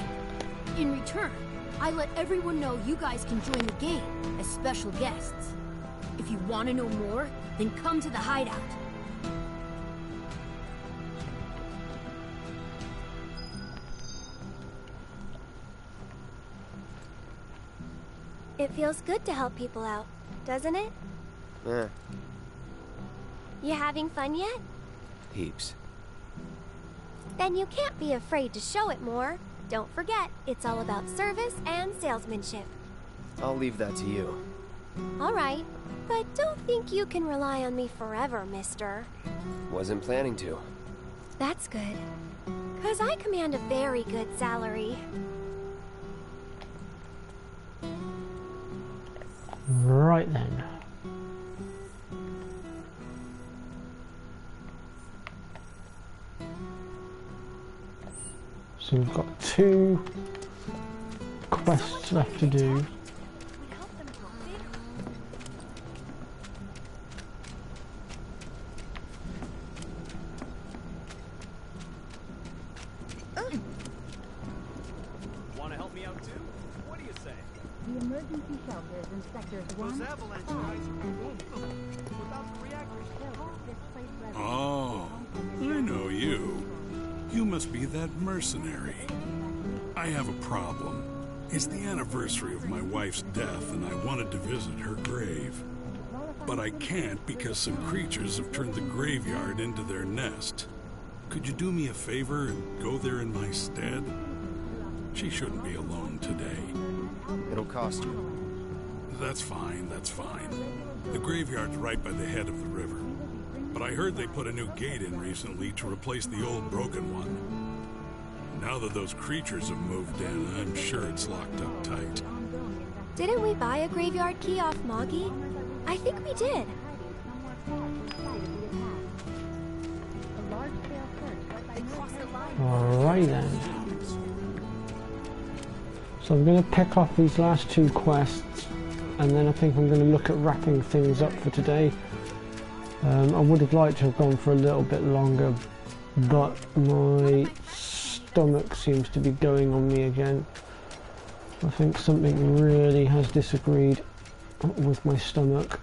In return, I let everyone know you guys can join the game as special guests. If you want to know more, then come to the hideout. It feels good to help people out, doesn't it? You having fun yet? Heaps. Then you can't be afraid to show it more. Don't forget, it's all about service and salesmanship. I'll leave that to you. All right, but don't think you can rely on me forever, mister. Wasn't planning to. That's good. 'Cause I command a very good salary. Right then. So we've got 2 quests left to do. Want to help me out too? What do you say? The emergency shelters in sectors 1, Those avalanche 5, guys are and 8. unbelievable. Without the reactors, Oh, I know you. You must be that mercenary. I have a problem. It's the anniversary of my wife's death, and I wanted to visit her grave. But I can't because some creatures have turned the graveyard into their nest. Could you do me a favor and go there in my stead? She shouldn't be alone today. It'll cost you. That's fine, that's fine. The graveyard's right by the head of the river. But I heard they put a new gate in recently to replace the old broken one. Now that those creatures have moved in, I'm sure it's locked up tight. Didn't we buy a graveyard key off Moggy? I think we did. Alright then. So I'm going to pick off these last 2 quests, and then I think I'm going to look at wrapping things up for today. I would have liked to have gone for a little bit longer, but my stomach seems to be going on me again. I think something really has disagreed with my stomach.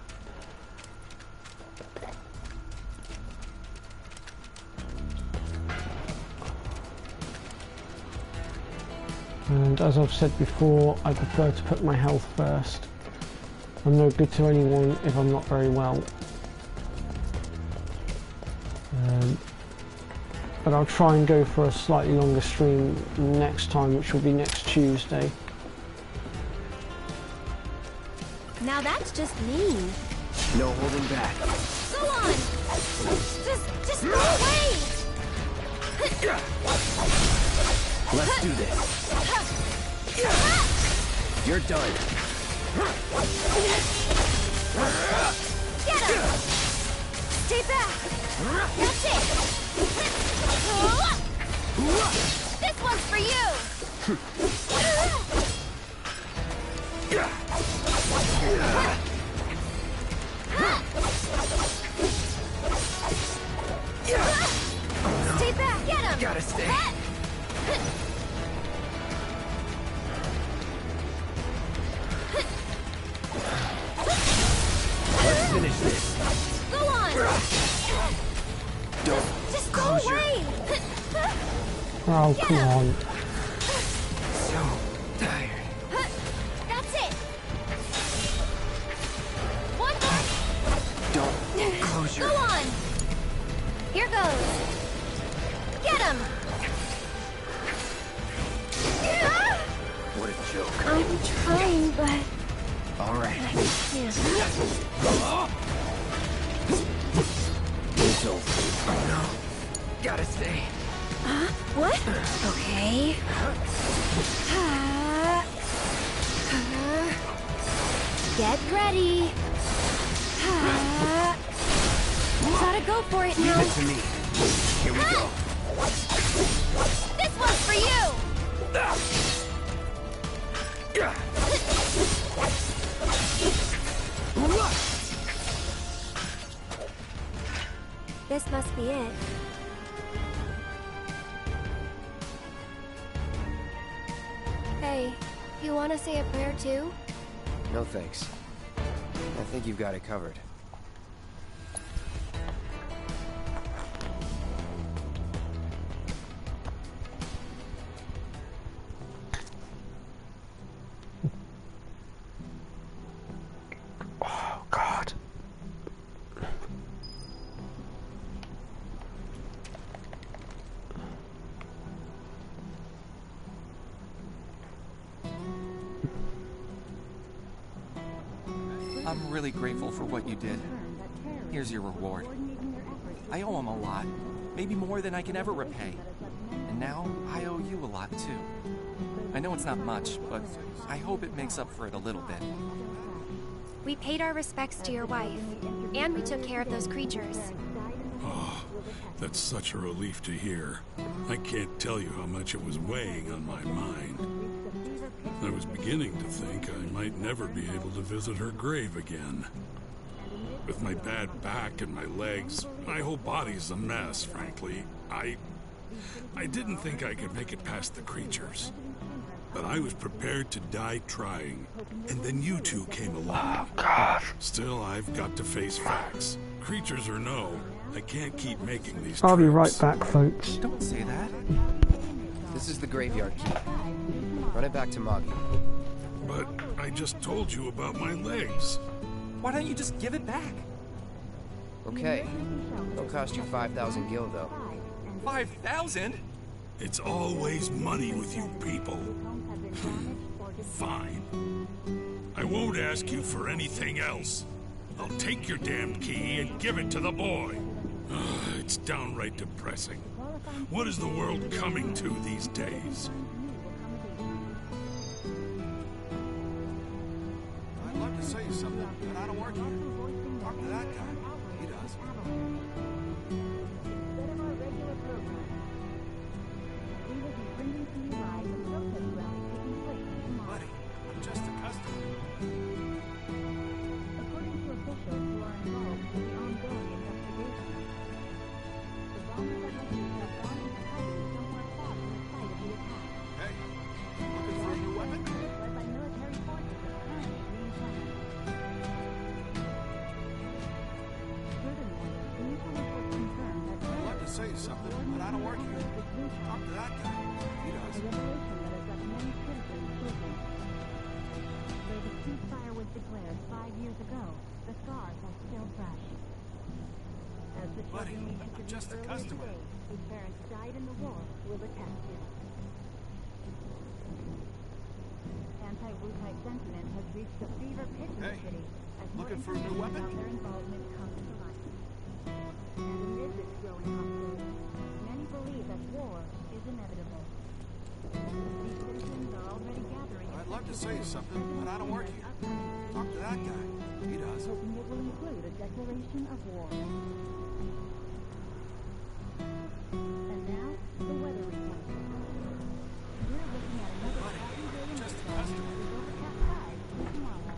And as I've said before, I prefer to put my health first. I'm no good to anyone if I'm not very well. But I'll try and go for a slightly longer stream next time, which will be next Tuesday. Now that's just mean. No holding back. Go on! Just go away! Let's do this. You're done. Get him! Stay back! That's it! This one's for you! Stay back! Get him! Gotta stay. Let's finish this. Go on! Don't. Just go away! Oh, come on. So tired. That's it! One more! Don't close your... Go on! Here goes! Get him! What a joke. I'm trying, but... All right. I can't. It's over. Oh no. Gotta stay. What? Okay. Get ready. Gotta go for it now. Leave it to me. Here we go. This one's for you. This must be it. Hey, you want to say a prayer too? No thanks. I think you've got it covered. Oh, God. I'm really grateful for what you did. Here's your reward. I owe him a lot, maybe more than I can ever repay. And now I owe you a lot too. I know it's not much, but I hope it makes up for it a little bit. We paid our respects to your wife, and we took care of those creatures. Oh, that's such a relief to hear. I can't tell you how much it was weighing on my mind. I was beginning to think I might never be able to visit her grave again. With my bad back and my legs, my whole body's a mess, frankly. I didn't think I could make it past the creatures. But I was prepared to die trying. And then you two came along. Oh, God. Still, I've got to face facts. Creatures or no, I can't keep making these I'll be trips. right back, folks. Don't say that. This is the graveyard key. Run it back to Moggy. But I just told you about my legs. Why don't you just give it back? Okay. It'll cost you 5,000 gil, though. 5,000? It's always money with you people. Fine. I won't ask you for anything else. I'll take your damned key and give it to the boy. It's downright depressing. What is the world coming to these days? I'd love to say something, but I don't work here. Talk to that guy. He does. Buddy, I'm just a customer. According to officials who are involved in the ongoing investigation, the bombers allegedly have gone into hiding somewhere far from the site of the attack. Hey, looking for a new weapon? Led by military forces apparently being planned. Furthermore, initial reports confirm that I'd love to say something, but I don't work here. Talk to that guy. He does. a revelation that has left many citizens shaken. Though the ceasefire was declared 5 years ago, the scars are still fresh. As the Buddy, children we I'm interviewed just a earlier customer. today, whose parents died in the war, will attest to. Anti-Wutai sentiment has reached a fever pitch in the Hey, city as more looking for a new information weapon? about their involvement comes to light. And amid this growing hostility, many believe that war is inevitable. These citizens are already gathering. I'd love to say something, but I don't work here. Talk to that guy. He does. Hoping it will include a declaration of war. And now, the weather report. We're looking at another happy day in Just a Utah customer. with overcast skies for tomorrow.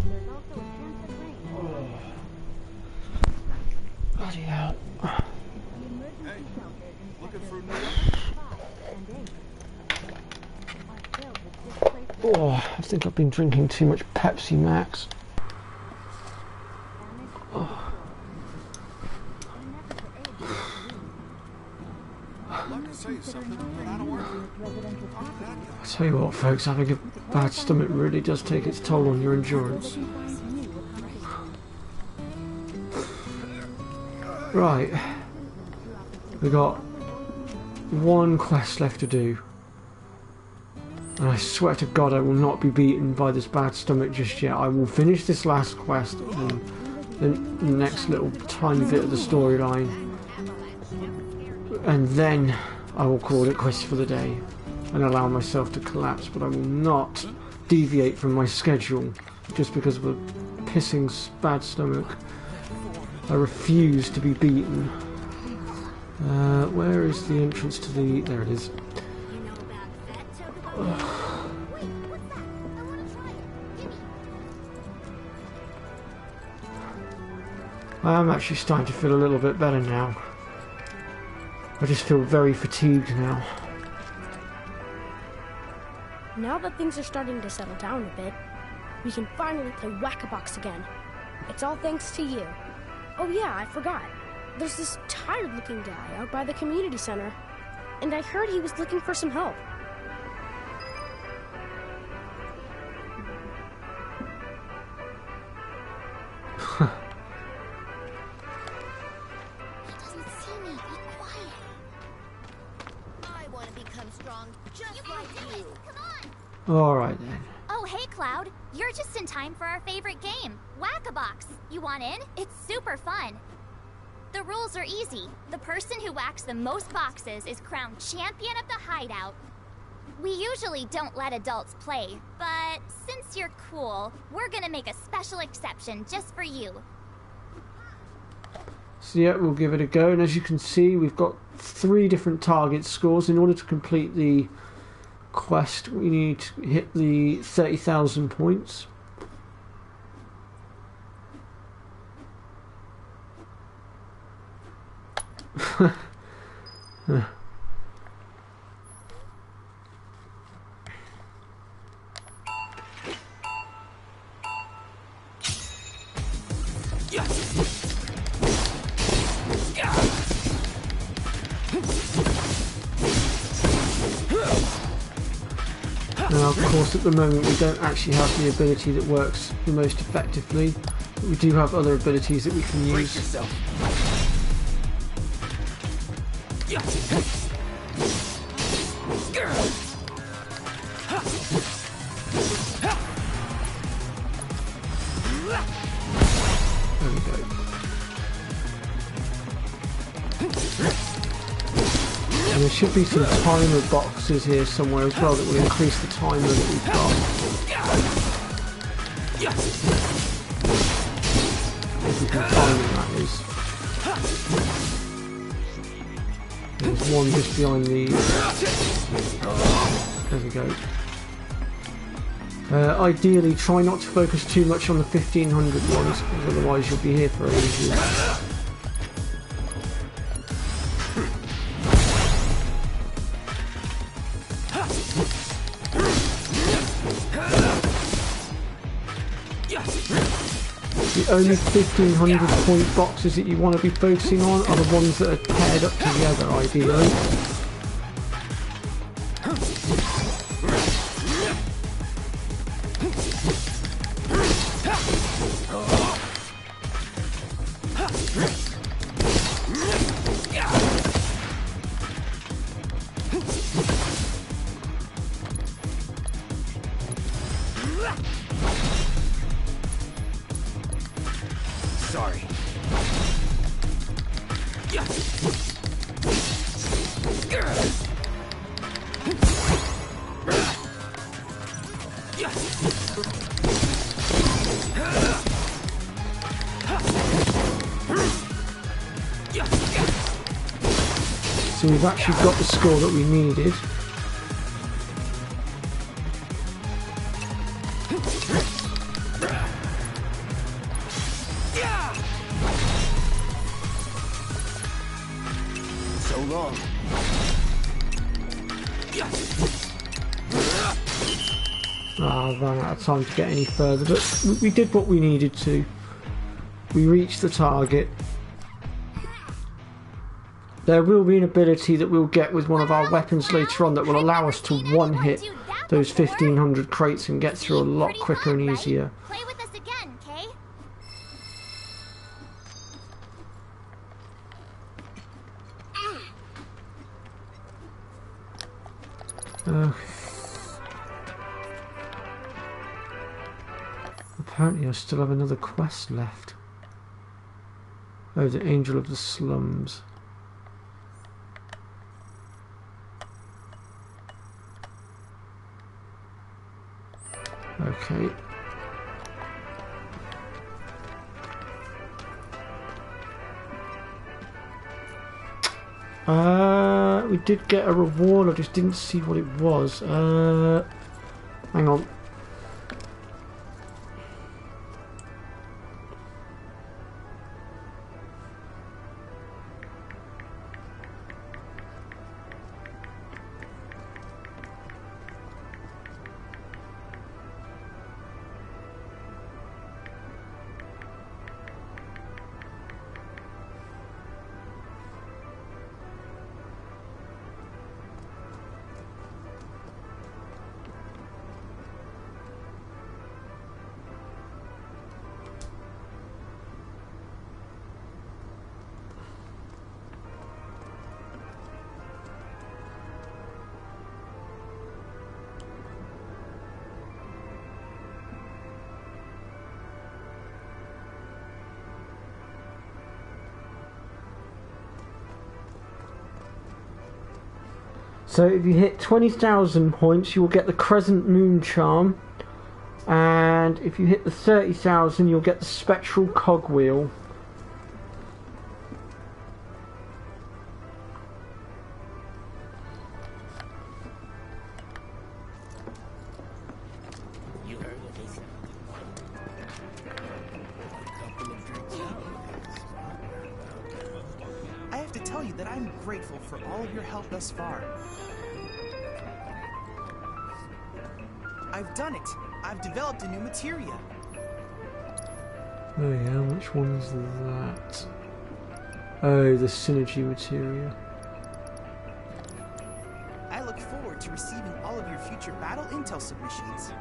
There's also a chance of rain. Bloody hell. The emergency Hey, shelters in looking sectors for a new 5 weapon? and 8 are filled with displaced Oh, I think I've been drinking too much Pepsi Max. I'd love to say something, but I don't work here. Talk to that guy. I tell you what, folks, having a bad stomach really does take its toll on your endurance. Right. We got one quest left to do. And I swear to God I will not be beaten by this bad stomach just yet. I will finish this last quest and the next little tiny bit of the storyline. And then I will call it quits for the day and allow myself to collapse. But I will not deviate from my schedule just because of a pissing bad stomach. I refuse to be beaten. Where is the entrance to the... There it is. I am actually starting to feel a little bit better now. I just feel very fatigued now. Now that things are starting to settle down a bit, we can finally play whack-a-box again. It's all thanks to you. Oh yeah, I forgot. There's this tired-looking guy out by the community center, and I heard he was looking for some help. He doesn't see me. Be quiet. I want to become strong just like you. Come on. Alright then. Oh, hey, Cloud. You're just in time for our favorite game, Whack-a-Box. You want in? It's super fun. The rules are easy. The person who whacks the most boxes is crowned champion of the hideout. We usually don't let adults play, but since you're cool, we're gonna make a special exception just for you. So yeah, we'll give it a go, and as you can see, we've got 3 different target scores. In order to complete the quest, we need to hit the 30,000 points. Now, of course, at the moment we don't actually have the ability that works the most effectively, but we do have other abilities that we can use. Brace yourself. There we go. And there should be some timer boxes here somewhere as well that will increase the timer that we've got. If we can time it, that is. There's one just behind these. There we go. Ideally, try not to focus too much on the 1500 ones, because otherwise you'll be here for ages. The only 1500 point boxes that you want to be focusing on are the ones that are paired up together, ideally. Sorry. So we've actually got the score that we needed. So long. I ran out of time to get any further, but we did what we needed to. We reached the target. There will be an ability that we'll get with one of our weapons later on that will allow us to one-hit those 1500 crates and get through a lot quicker and easier. Play with us again, Kay? Apparently I still have another quest left. Oh, the Angel of the Slums. Okay. We did get a reward, I just didn't see what it was. Hang on. So if you hit 20,000 points, you will get the Crescent Moon Charm. And if you hit the 30,000, you'll get the Spectral Cogwheel. I have to tell you that I'm grateful for all of your help thus far. I've done it. I've developed a new materia. Oh yeah, which one's that? Oh, the synergy materia. I look forward to receiving all of your future battle intel submissions.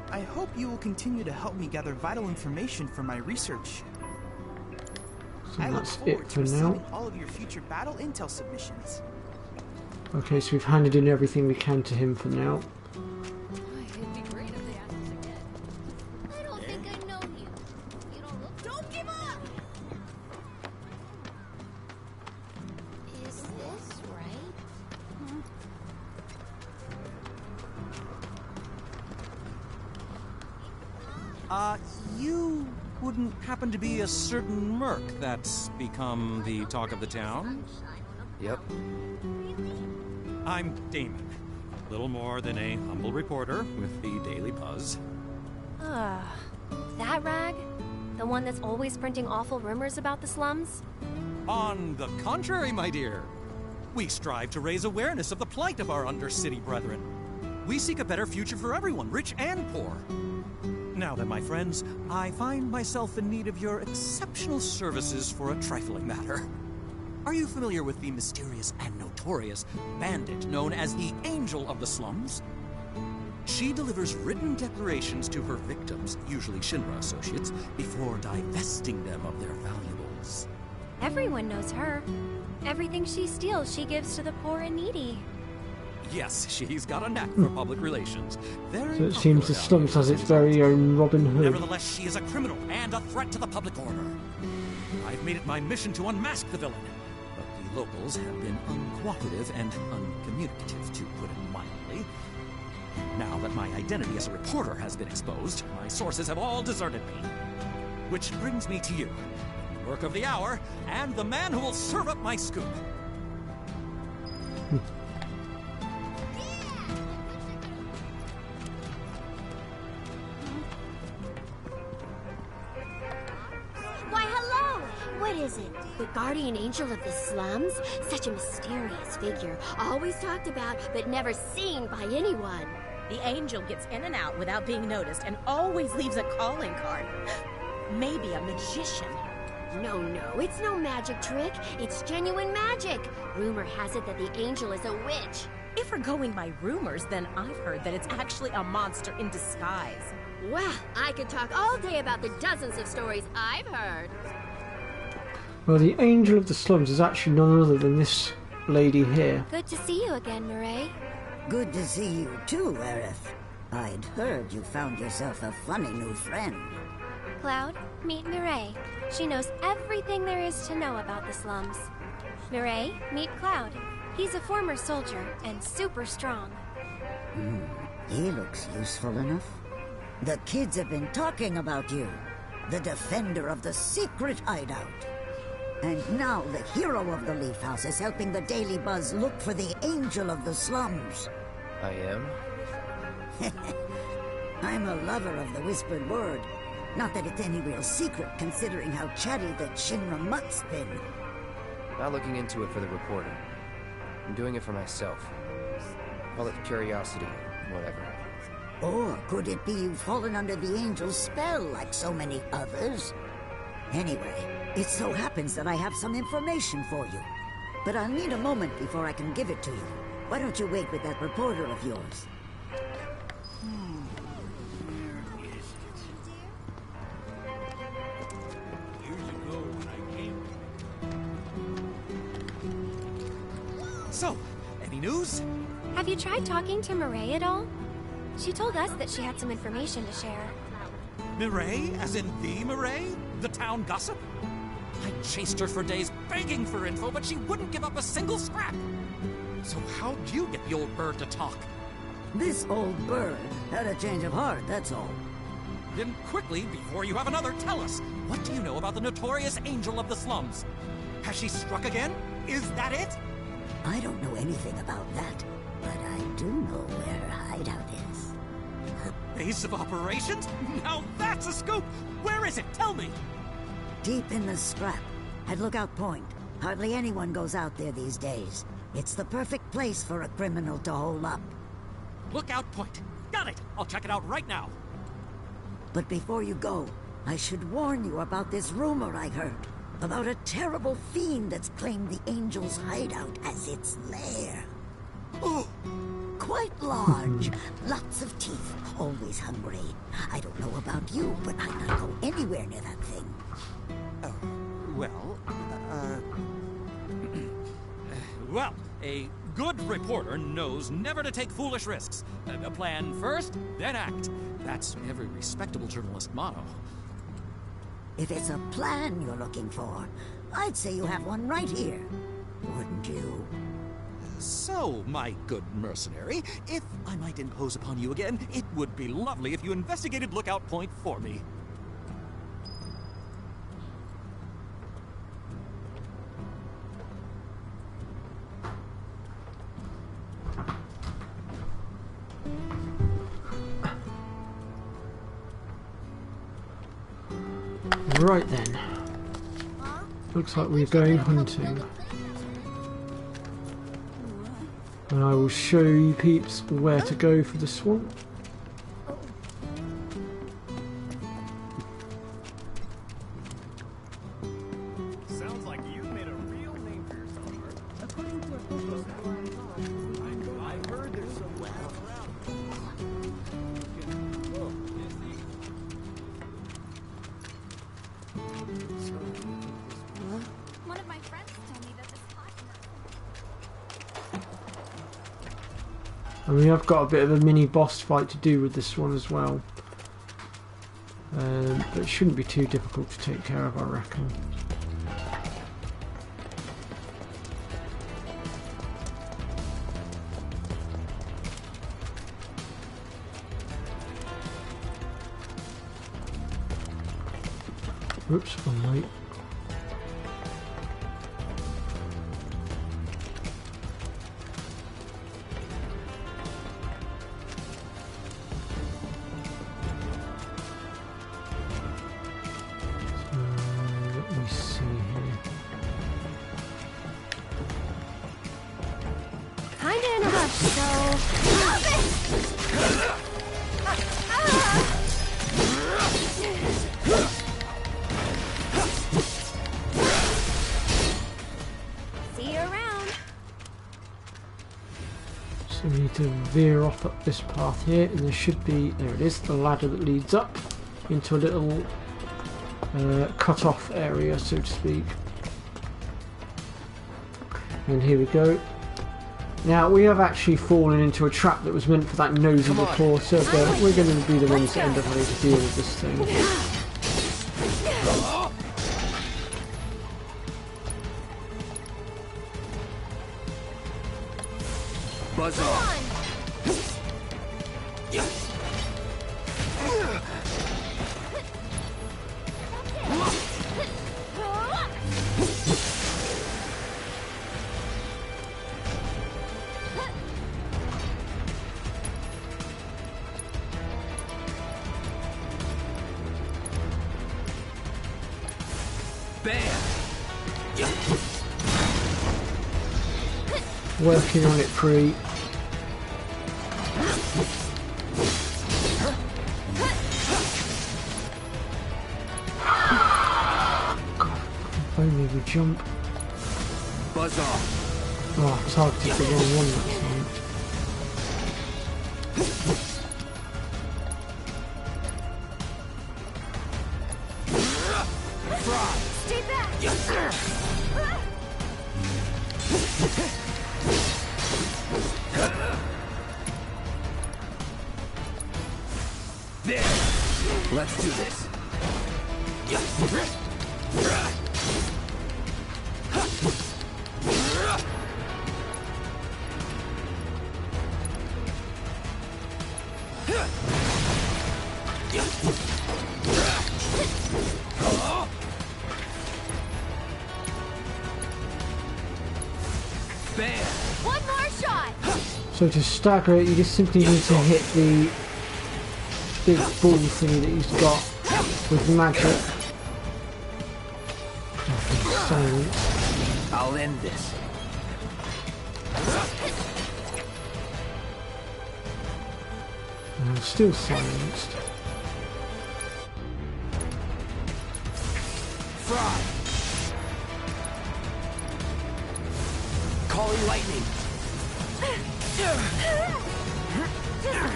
I hope you will continue to help me gather vital information for my research. So I look that's forward it to for receiving now. all of your future battle intel submissions. Okay, so we've handed in everything we can to him for now. It'd be great if they asked us again. I don't think I know you. You don't look. Don't give up! Is this right? You wouldn't happen to be a certain merc that's become the talk of the town? Yep. I'm Damon. Little more than a humble reporter with the Daily Buzz. That rag? The one that's always printing awful rumors about the slums? On the contrary, my dear. We strive to raise awareness of the plight of our undercity brethren. We seek a better future for everyone, rich and poor. Now then, my friends, I find myself in need of your exceptional services for a trifling matter. Are you familiar with the mysterious and notorious bandit known as the Angel of the Slums? She delivers written declarations to her victims, usually Shinra associates, before divesting them of their valuables. Everyone knows her. Everything she steals, she gives to the poor and needy. Yes, she's got a knack for public relations. Very So it seems the Slums has its very own Robin Hood. Nevertheless, she is a criminal and a threat to the public order. I've made it my mission to unmask the villain, but the locals have been uncooperative and uncommunicative, to put it mildly. Now that my identity as a reporter has been exposed, my sources have all deserted me. Which brings me to you, the work of the hour, and the man who will serve up my scoop. Why, hello! What is it? The guardian angel of the slums? Such a mysterious figure. Always talked about, but never seen by anyone. The angel gets in and out without being noticed and always leaves a calling card. Maybe a magician. No, it's no magic trick. It's genuine magic. Rumor has it that the angel is a witch. If we're going by rumors, then I've heard that it's actually a monster in disguise. Well, I could talk all day about the dozens of stories I've heard. Well, the Angel of the Slums is actually none other than this lady here. Good to see you again, Mireille. Good to see you too, Aerith. I'd heard you found yourself a funny new friend. Cloud, meet Mireille. She knows everything there is to know about the slums. Mireille, meet Cloud. He's a former soldier and super strong. He looks useful enough. The kids have been talking about you. The defender of the secret hideout. And now the hero of the Leaf House is helping the Daily Buzz look for the Angel of the Slums. I am? I'm a lover of the whispered word. Not that it's any real secret, considering how chatty that Shinra mutt's been. Not looking into it for the reporter. I'm doing it for myself. Call it curiosity, whatever. Or could it be you've fallen under the Angel's spell like so many others? Anyway, it so happens that I have some information for you. But I'll need a moment before I can give it to you. Why don't you wait with that reporter of yours? So, any news? Have you tried talking to Mireille at all? She told us that she had some information to share. Mireille? As in the Mireille? The town gossip? I chased her for days, begging for info, but she wouldn't give up a single scrap. So how'd you get the old bird to talk? This old bird had a change of heart, that's all. Then quickly, before you have another, tell us, what do you know about the notorious angel of the slums? Has she struck again? Is that it? I don't know anything about that, but I do know where her hideout is. Her base of operations? Now that's a scoop! Where is it? Tell me! Deep in the scrap, at Lookout Point. Hardly anyone goes out there these days. It's the perfect place for a criminal to hole up. Lookout Point. Got it! I'll check it out right now. But before you go, I should warn you about this rumor I heard. About a terrible fiend that's claimed the Angel's hideout as its lair. Oh, quite large. Lots of teeth. Always hungry. I don't know about you, but I'd not go anywhere near that thing. Oh, well, well, a good reporter knows never to take foolish risks. Plan first, then act. That's every respectable journalist motto. If it's a plan you're looking for, I'd say you have one right here. Wouldn't you? So, my good mercenary, if I might impose upon you again, it would be lovely if you investigated Lookout Point for me. Right then. Looks like we're going hunting. And I will show you peeps where to go for the swamp. Sounds like you've made a real name for yourself. According to officials, I heard there's some well around. One of my friends told me that this And we have got a bit of a mini boss fight to do with this one as well. But it shouldn't be too difficult to take care of, I reckon. Oops, I'm late. So we need to veer off up this path here, and there should be, there it is, the ladder that leads up into a little cut off area, so to speak. And here we go. Now we have actually fallen into a trap that was meant for that nosy reporter, but we're going to be the ones that end up having to deal with this thing. Buzz off. Working on it, Free. God, if only we jump. Buzz off. Oh, I targeted the wrong one that time. Stay back! There. Let's do this. Bam! One more shot! So to stagger it, you just simply need to hit the big ball thingy that he's got with magic. Silence. I'll end this. And I'm still silenced. Fry! Calling lightning!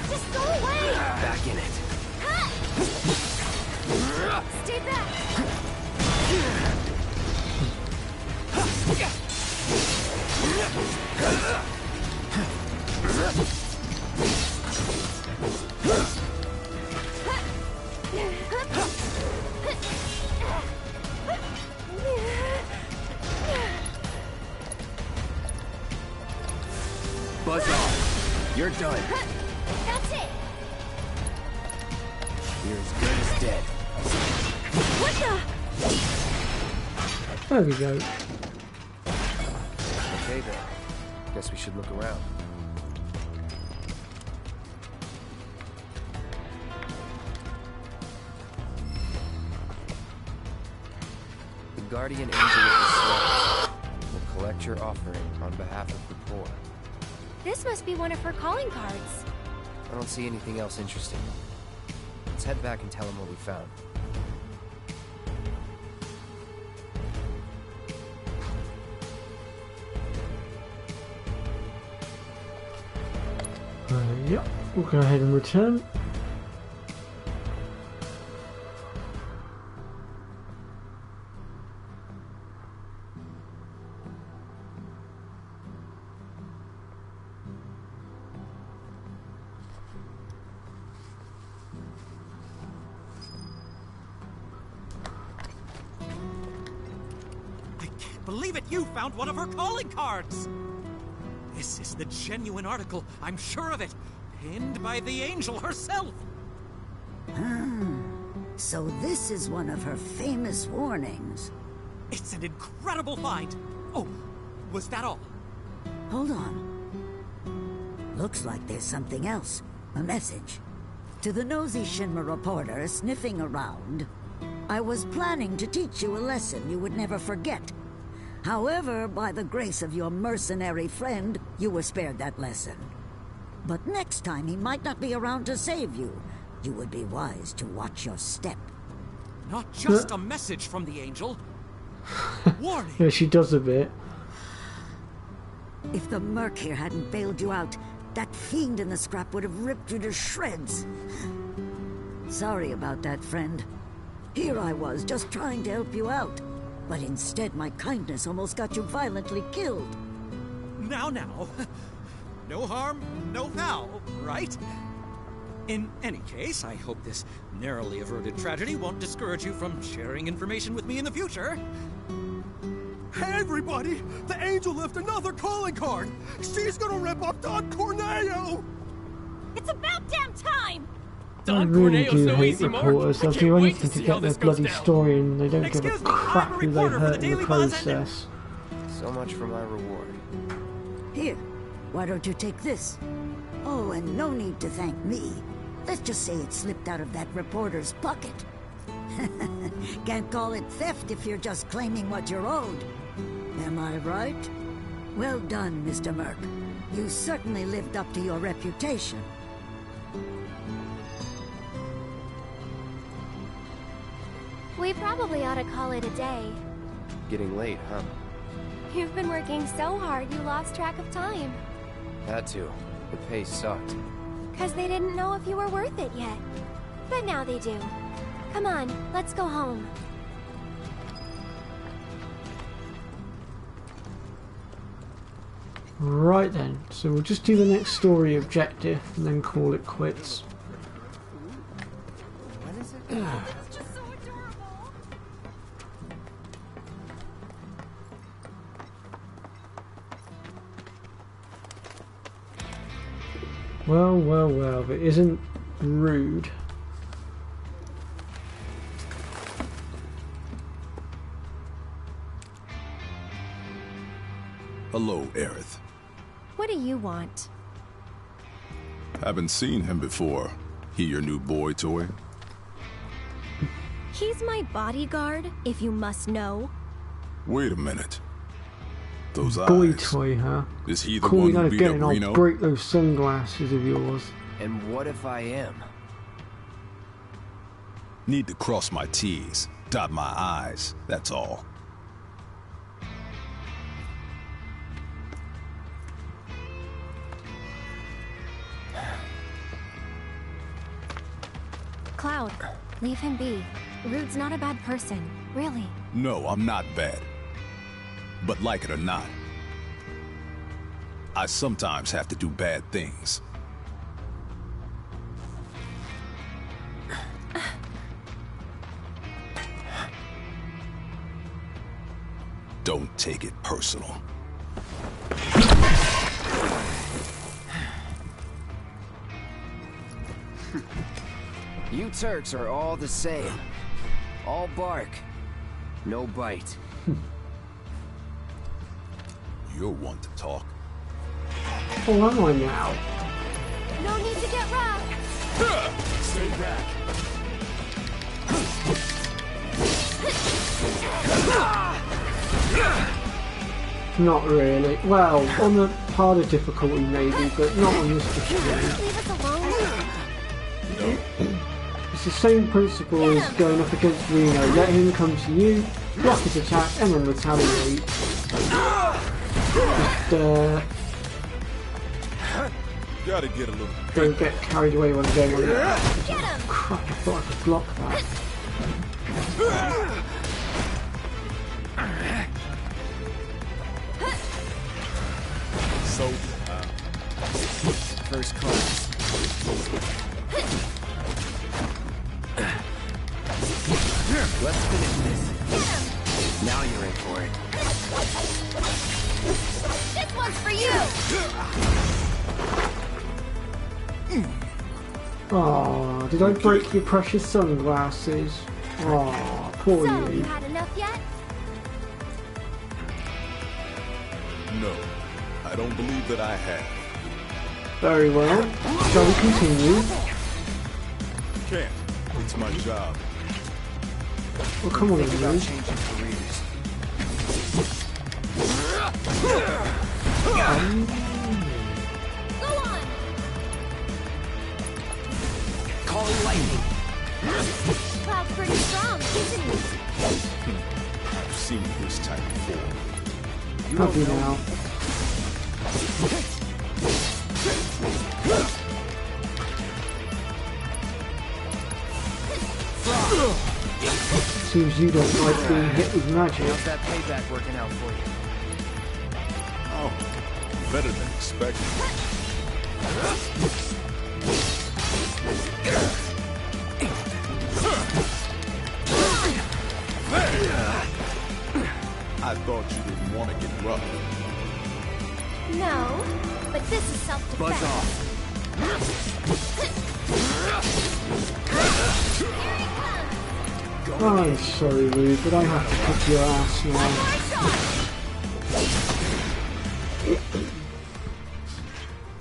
Just go away! Back in it. Stay back! Buzz off. You're done. That's it! You're as good as dead. What the? There we go. Okay then. Guess we should look around. The guardian angel of the slums will collect your offering on behalf of the poor. This must be one of her calling cards. I don't see anything else interesting. Let's head back and tell him what we found. Yep, we'll go ahead and return. Believe it, you found one of her calling cards! This is the genuine article, I'm sure of it. Pinned by the angel herself! So this is one of her famous warnings. It's an incredible find! Oh, was that all? Hold on. Looks like there's something else. A message. To the nosy Shinra reporter sniffing around, I was planning to teach you a lesson you would never forget. However, by the grace of your mercenary friend, you were spared that lesson. But next time he might not be around to save you. You would be wise to watch your step. Not just a message from the angel. Warning! Yeah, she does a bit. If the Merc here hadn't bailed you out, that fiend in the scrap would have ripped you to shreds. Sorry about that, friend. Here I was, just trying to help you out. But instead, my kindness almost got you violently killed. Now. No harm, no foul, right? In any case, I hope this narrowly averted tragedy won't discourage you from sharing information with me in the future. Hey, everybody! The angel left another calling card! She's gonna rip off Don Corneo! It's about damn time! I really do hate reporters. They'll do anything to get their bloody story and they don't give a crap who they hurt in the process. So much for my reward. Here, why don't you take this? Oh, and no need to thank me. Let's just say it slipped out of that reporter's pocket. Can't call it theft if you're just claiming what you're owed. Am I right? Well done, Mr. Merc. You certainly lived up to your reputation. We probably ought to call it a day. Getting late, huh? You've been working so hard you lost track of time. Had to. The pay sucked. 'Cause they didn't know if you were worth it yet. But now they do. Come on, let's go home. Right then, so we'll just do the next story objective and then call it quits. When is it? Well, if it isn't Rude. Hello, Aerith. What do you want? Haven't seen him before. He your new boy toy? He's my bodyguard, if you must know. Wait a minute. Those Boy eyes. toy, huh? Is he the Call one me who that beat again, up I'll Reno? break those sunglasses of yours. And what if I am? Need to cross my T's, dot my I's, that's all. Cloud, leave him be. Rude's not a bad person, really. No, I'm not bad. But like it or not, I sometimes have to do bad things. Don't take it personal. You Turks are all the same. All bark, no bite. You're one to talk. Oh, am I now? No need to get rough. Stay back. Not really. Well, on the harder difficulty maybe, but not on this difficulty. Leave us alone. It's the same principle as going up against Reno. Let him come to you, block his attack, and then retaliate. Just, Gotta get a little. don't get carried away when going on that. Crap, I thought I could block that. So, First class. Let's finish this. Now you're in for it. This one's for you. Oh, did I break your precious sunglasses? Oh, poor So, you you. had enough yet? no, I don't believe that I have. Very well. Shall we continue? Can't. It's my job. Well, come on, Think about Rude. changing careers. Go on. Calling lightning. Cloud's pretty strong, isn't he? I've seen this type before. Have you now? Seems you don't like being hit with magic. How's that payback working out for you? Oh, better than expected. I thought you didn't want to get rough. No, but this is self-defense. Buzz off. I'm sorry, Rude, but I have to kick your ass now.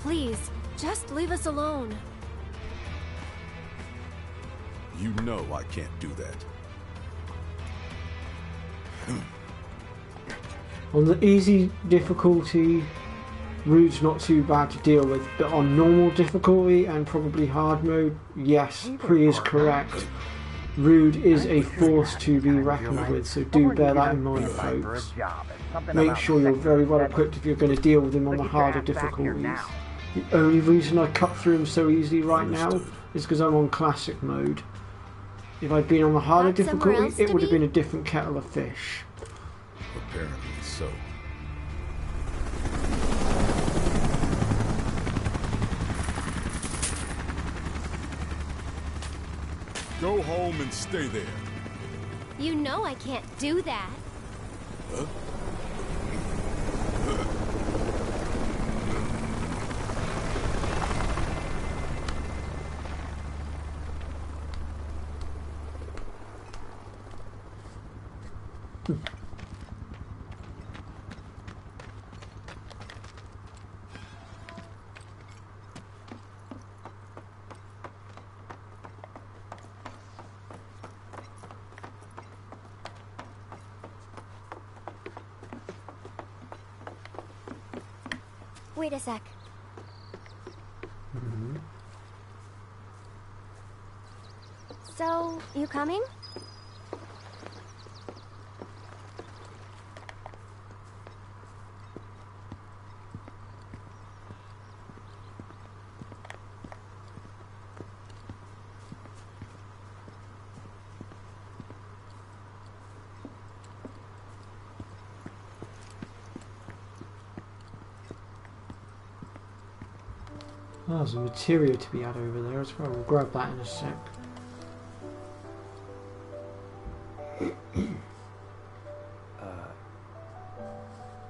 Please, just leave us alone. You know I can't do that. On the easy difficulty, Rude's not too bad to deal with, but on normal difficulty and probably hard mode, yes, Pre is correct. Rude is a force to be reckoned with, so do bear that in mind, folks. Make sure you're very well equipped if you're going to deal with him on the harder difficulties. The only reason I cut through him so easily right now is because I'm on classic mode. If I'd been on the harder Got somewhere else difficulty, it to would have be? been a different kettle of fish. Apparently so. Go home and stay there. You know I can't do that. Huh? Wait a sec. So, you coming? Oh, there's a material to be had over there as well. We'll grab that in a sec.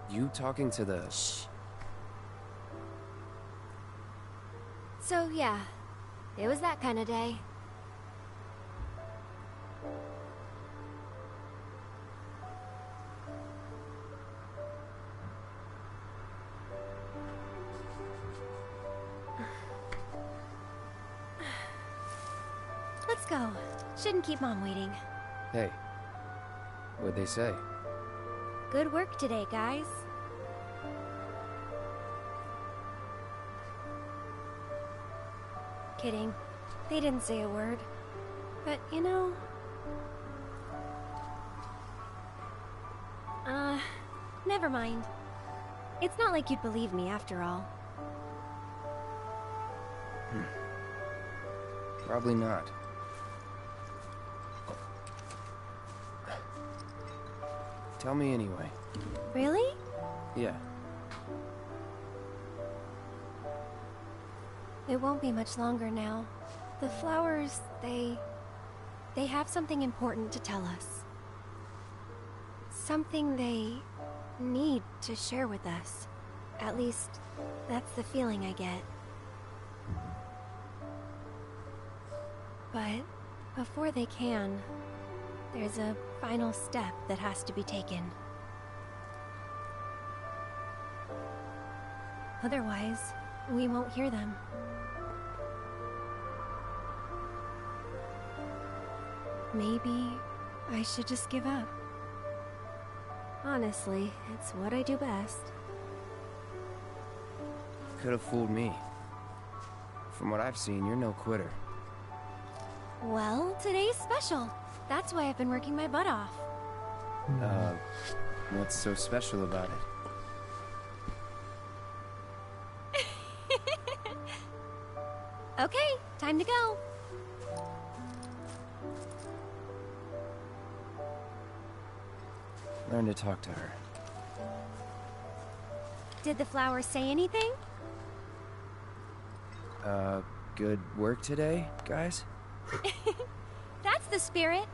You talking to the... Shh. So, yeah. It was that kind of day. Let's go. Shouldn't keep Mom waiting. Hey. What'd they say? Good work today, guys. Kidding. They didn't say a word. But, you know... never mind. It's not like you'd believe me after all. Probably not. Tell me anyway. Really? Yeah. It won't be much longer now. The flowers, they have something important to tell us. Something they need to share with us. At least, that's the feeling I get. But before they can, there's a final step that has to be taken. Otherwise, we won't hear them. Maybe I should just give up. Honestly, it's what I do best. Could have fooled me. From what I've seen, you're no quitter. Well, today's special. That's why I've been working my butt off. What's so special about it? Okay, time to go. Learn to talk to her. Did the flowers say anything? Good work today, guys? That's the spirit.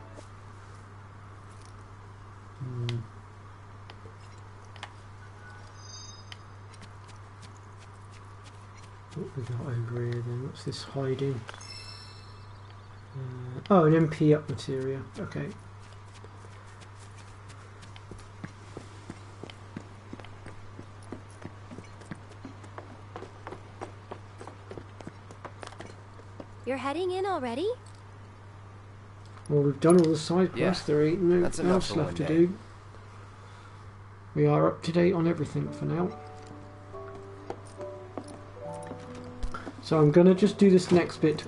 What we got over here then? What's this hiding? Oh, an MP up materia. Okay. You're heading in already? Well, we've done all the side quests. There ain't no that's enough else for left to one day. do. We are up to date on everything for now. So I'm going to just do this next bit so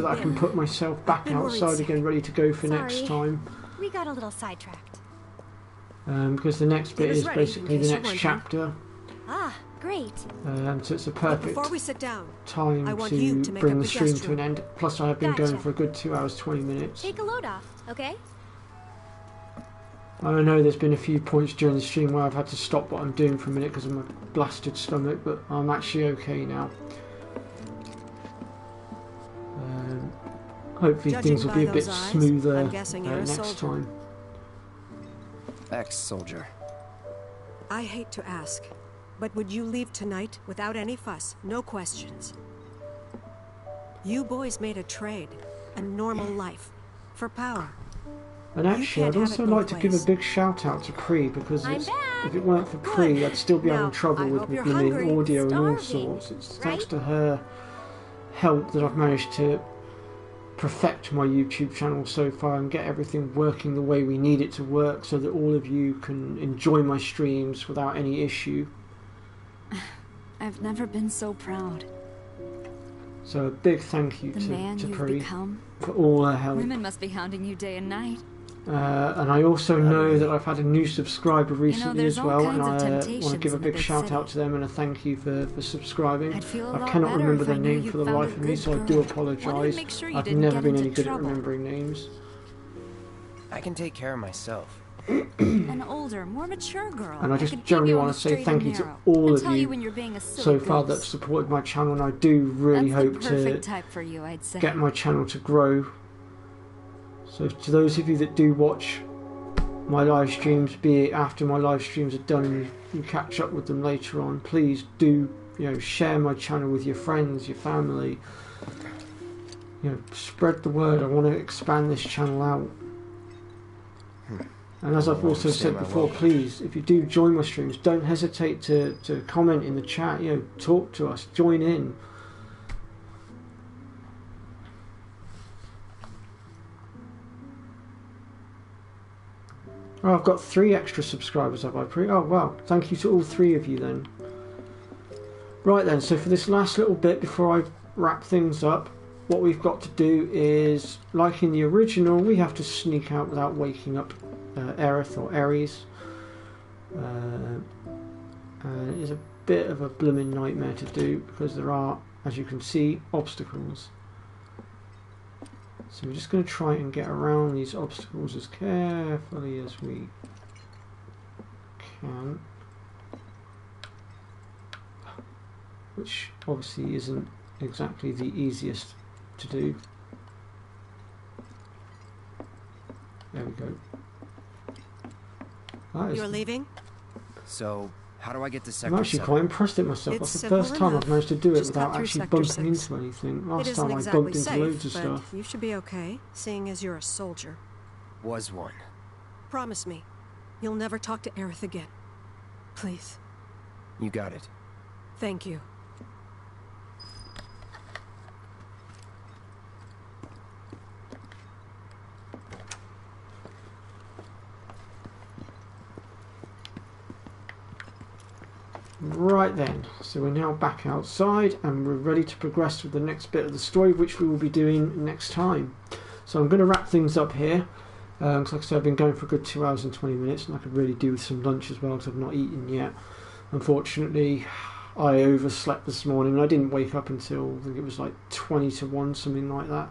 that I can put myself back outside again, ready to go for next time. We got a little sidetracked. Because the next bit is basically the next chapter. Ah, great. So it's a perfect Before we sit down, time I want to you to make bring up the a stream guest to an room. end. Plus I have been going Gotcha. for a good 2 hours 20 minutes. Take a load off, okay? I know there's been a few points during the stream where I've had to stop what I'm doing for a minute because of my blasted stomach, but I'm actually okay now. Hopefully Judging things will be a by bit those eyes, smoother I'm guessing you're a next soldier. time. Ex-soldier. I hate to ask, but would you leave tonight without any fuss, no questions? You boys made a trade, a normal life, for power. And actually, I'd also like to give a big shout out to Pri, because if it weren't for Pri, I'd still be having trouble with my blooming audio and all sorts. It's thanks to her help that I've managed to perfect my YouTube channel so far and get everything working the way we need it to work, so that all of you can enjoy my streams without any issue. I've never been so proud. So a big thank you to Pri for all her help. Women must be hounding you day and night. And I also know that I've had a new subscriber recently as well, and I want to give a big shout out to them and a thank you for subscribing. I cannot remember their name for the life of me, so I do apologise. I've never been any good at remembering names. I can take care of myself. An older, more mature girl. And I just generally want to say thank you to all of you so far that supported my channel, and I do really hope to get my channel to grow. So to those of you that do watch my live streams, be it after my live streams are done and you catch up with them later on, please do, share my channel with your friends, your family. Spread the word. I want to expand this channel out. And as I've also said before, please, if you do join my streams, don't hesitate to comment in the chat, talk to us, join in. Oh, I've got 3 extra subscribers, have I, Pri? Oh, wow. Thank you to all 3 of you then. Right then, so for this last little bit before I wrap things up, what we've got to do is, like in the original, we have to sneak out without waking up Aerith or Ares. It is a bit of a blooming nightmare to do because there are, as you can see, obstacles. So we're just going to try and get around these obstacles as carefully as we can. Which obviously isn't exactly the easiest to do. There we go. You're leaving? So, how do I get to Sector 7? I'm actually quite impressed at myself. That's the first time I've managed to do it without actually bumping into anything. Last time I bumped into loads of stuff. You should be okay, seeing as you're a soldier. Was one. Promise me, you'll never talk to Aerith again. Please. You got it. Thank you. Right then, so we're now back outside and we're ready to progress with the next bit of the story, which we will be doing next time. So I'm going to wrap things up here, because like I said, I've been going for a good 2 hours and 20 minutes, and I could really do with some lunch as well, because I've not eaten yet. Unfortunately, I overslept this morning, and I didn't wake up until, I think it was like 20 to 1, something like that.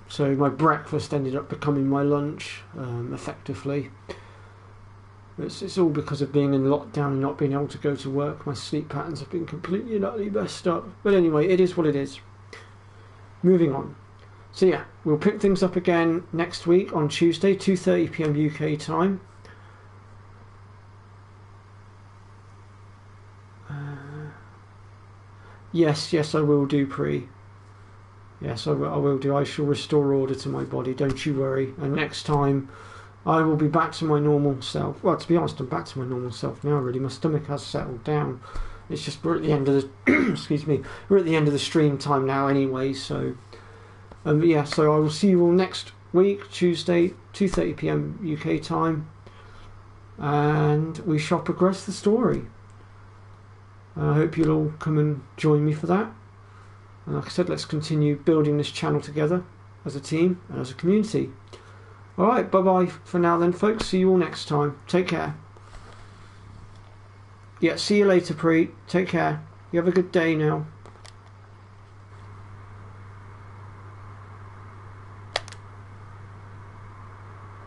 So my breakfast ended up becoming my lunch, effectively. It's all because of being in lockdown and not being able to go to work. My sleep patterns have been completely and utterly messed up. But anyway, it is what it is. Moving on. So yeah, we'll pick things up again next week on Tuesday, 2:30 PM UK time. Yes, I will do, Pri. Yes, I will do. I shall restore order to my body, don't you worry. And next time, I will be back to my normal self. Well, to be honest, I'm back to my normal self now, really. My stomach has settled down. It's just we're at the end of the excuse me. We're at the end of the stream time now anyway, so yeah, so I will see you all next week, Tuesday, 2:30 PM UK time. And we shall progress the story. I hope you'll all come and join me for that. And like I said, let's continue building this channel together as a team and as a community. Alright, bye-bye for now then, folks. See you all next time. Take care. Yeah, see you later, Pri. Take care. You have a good day now.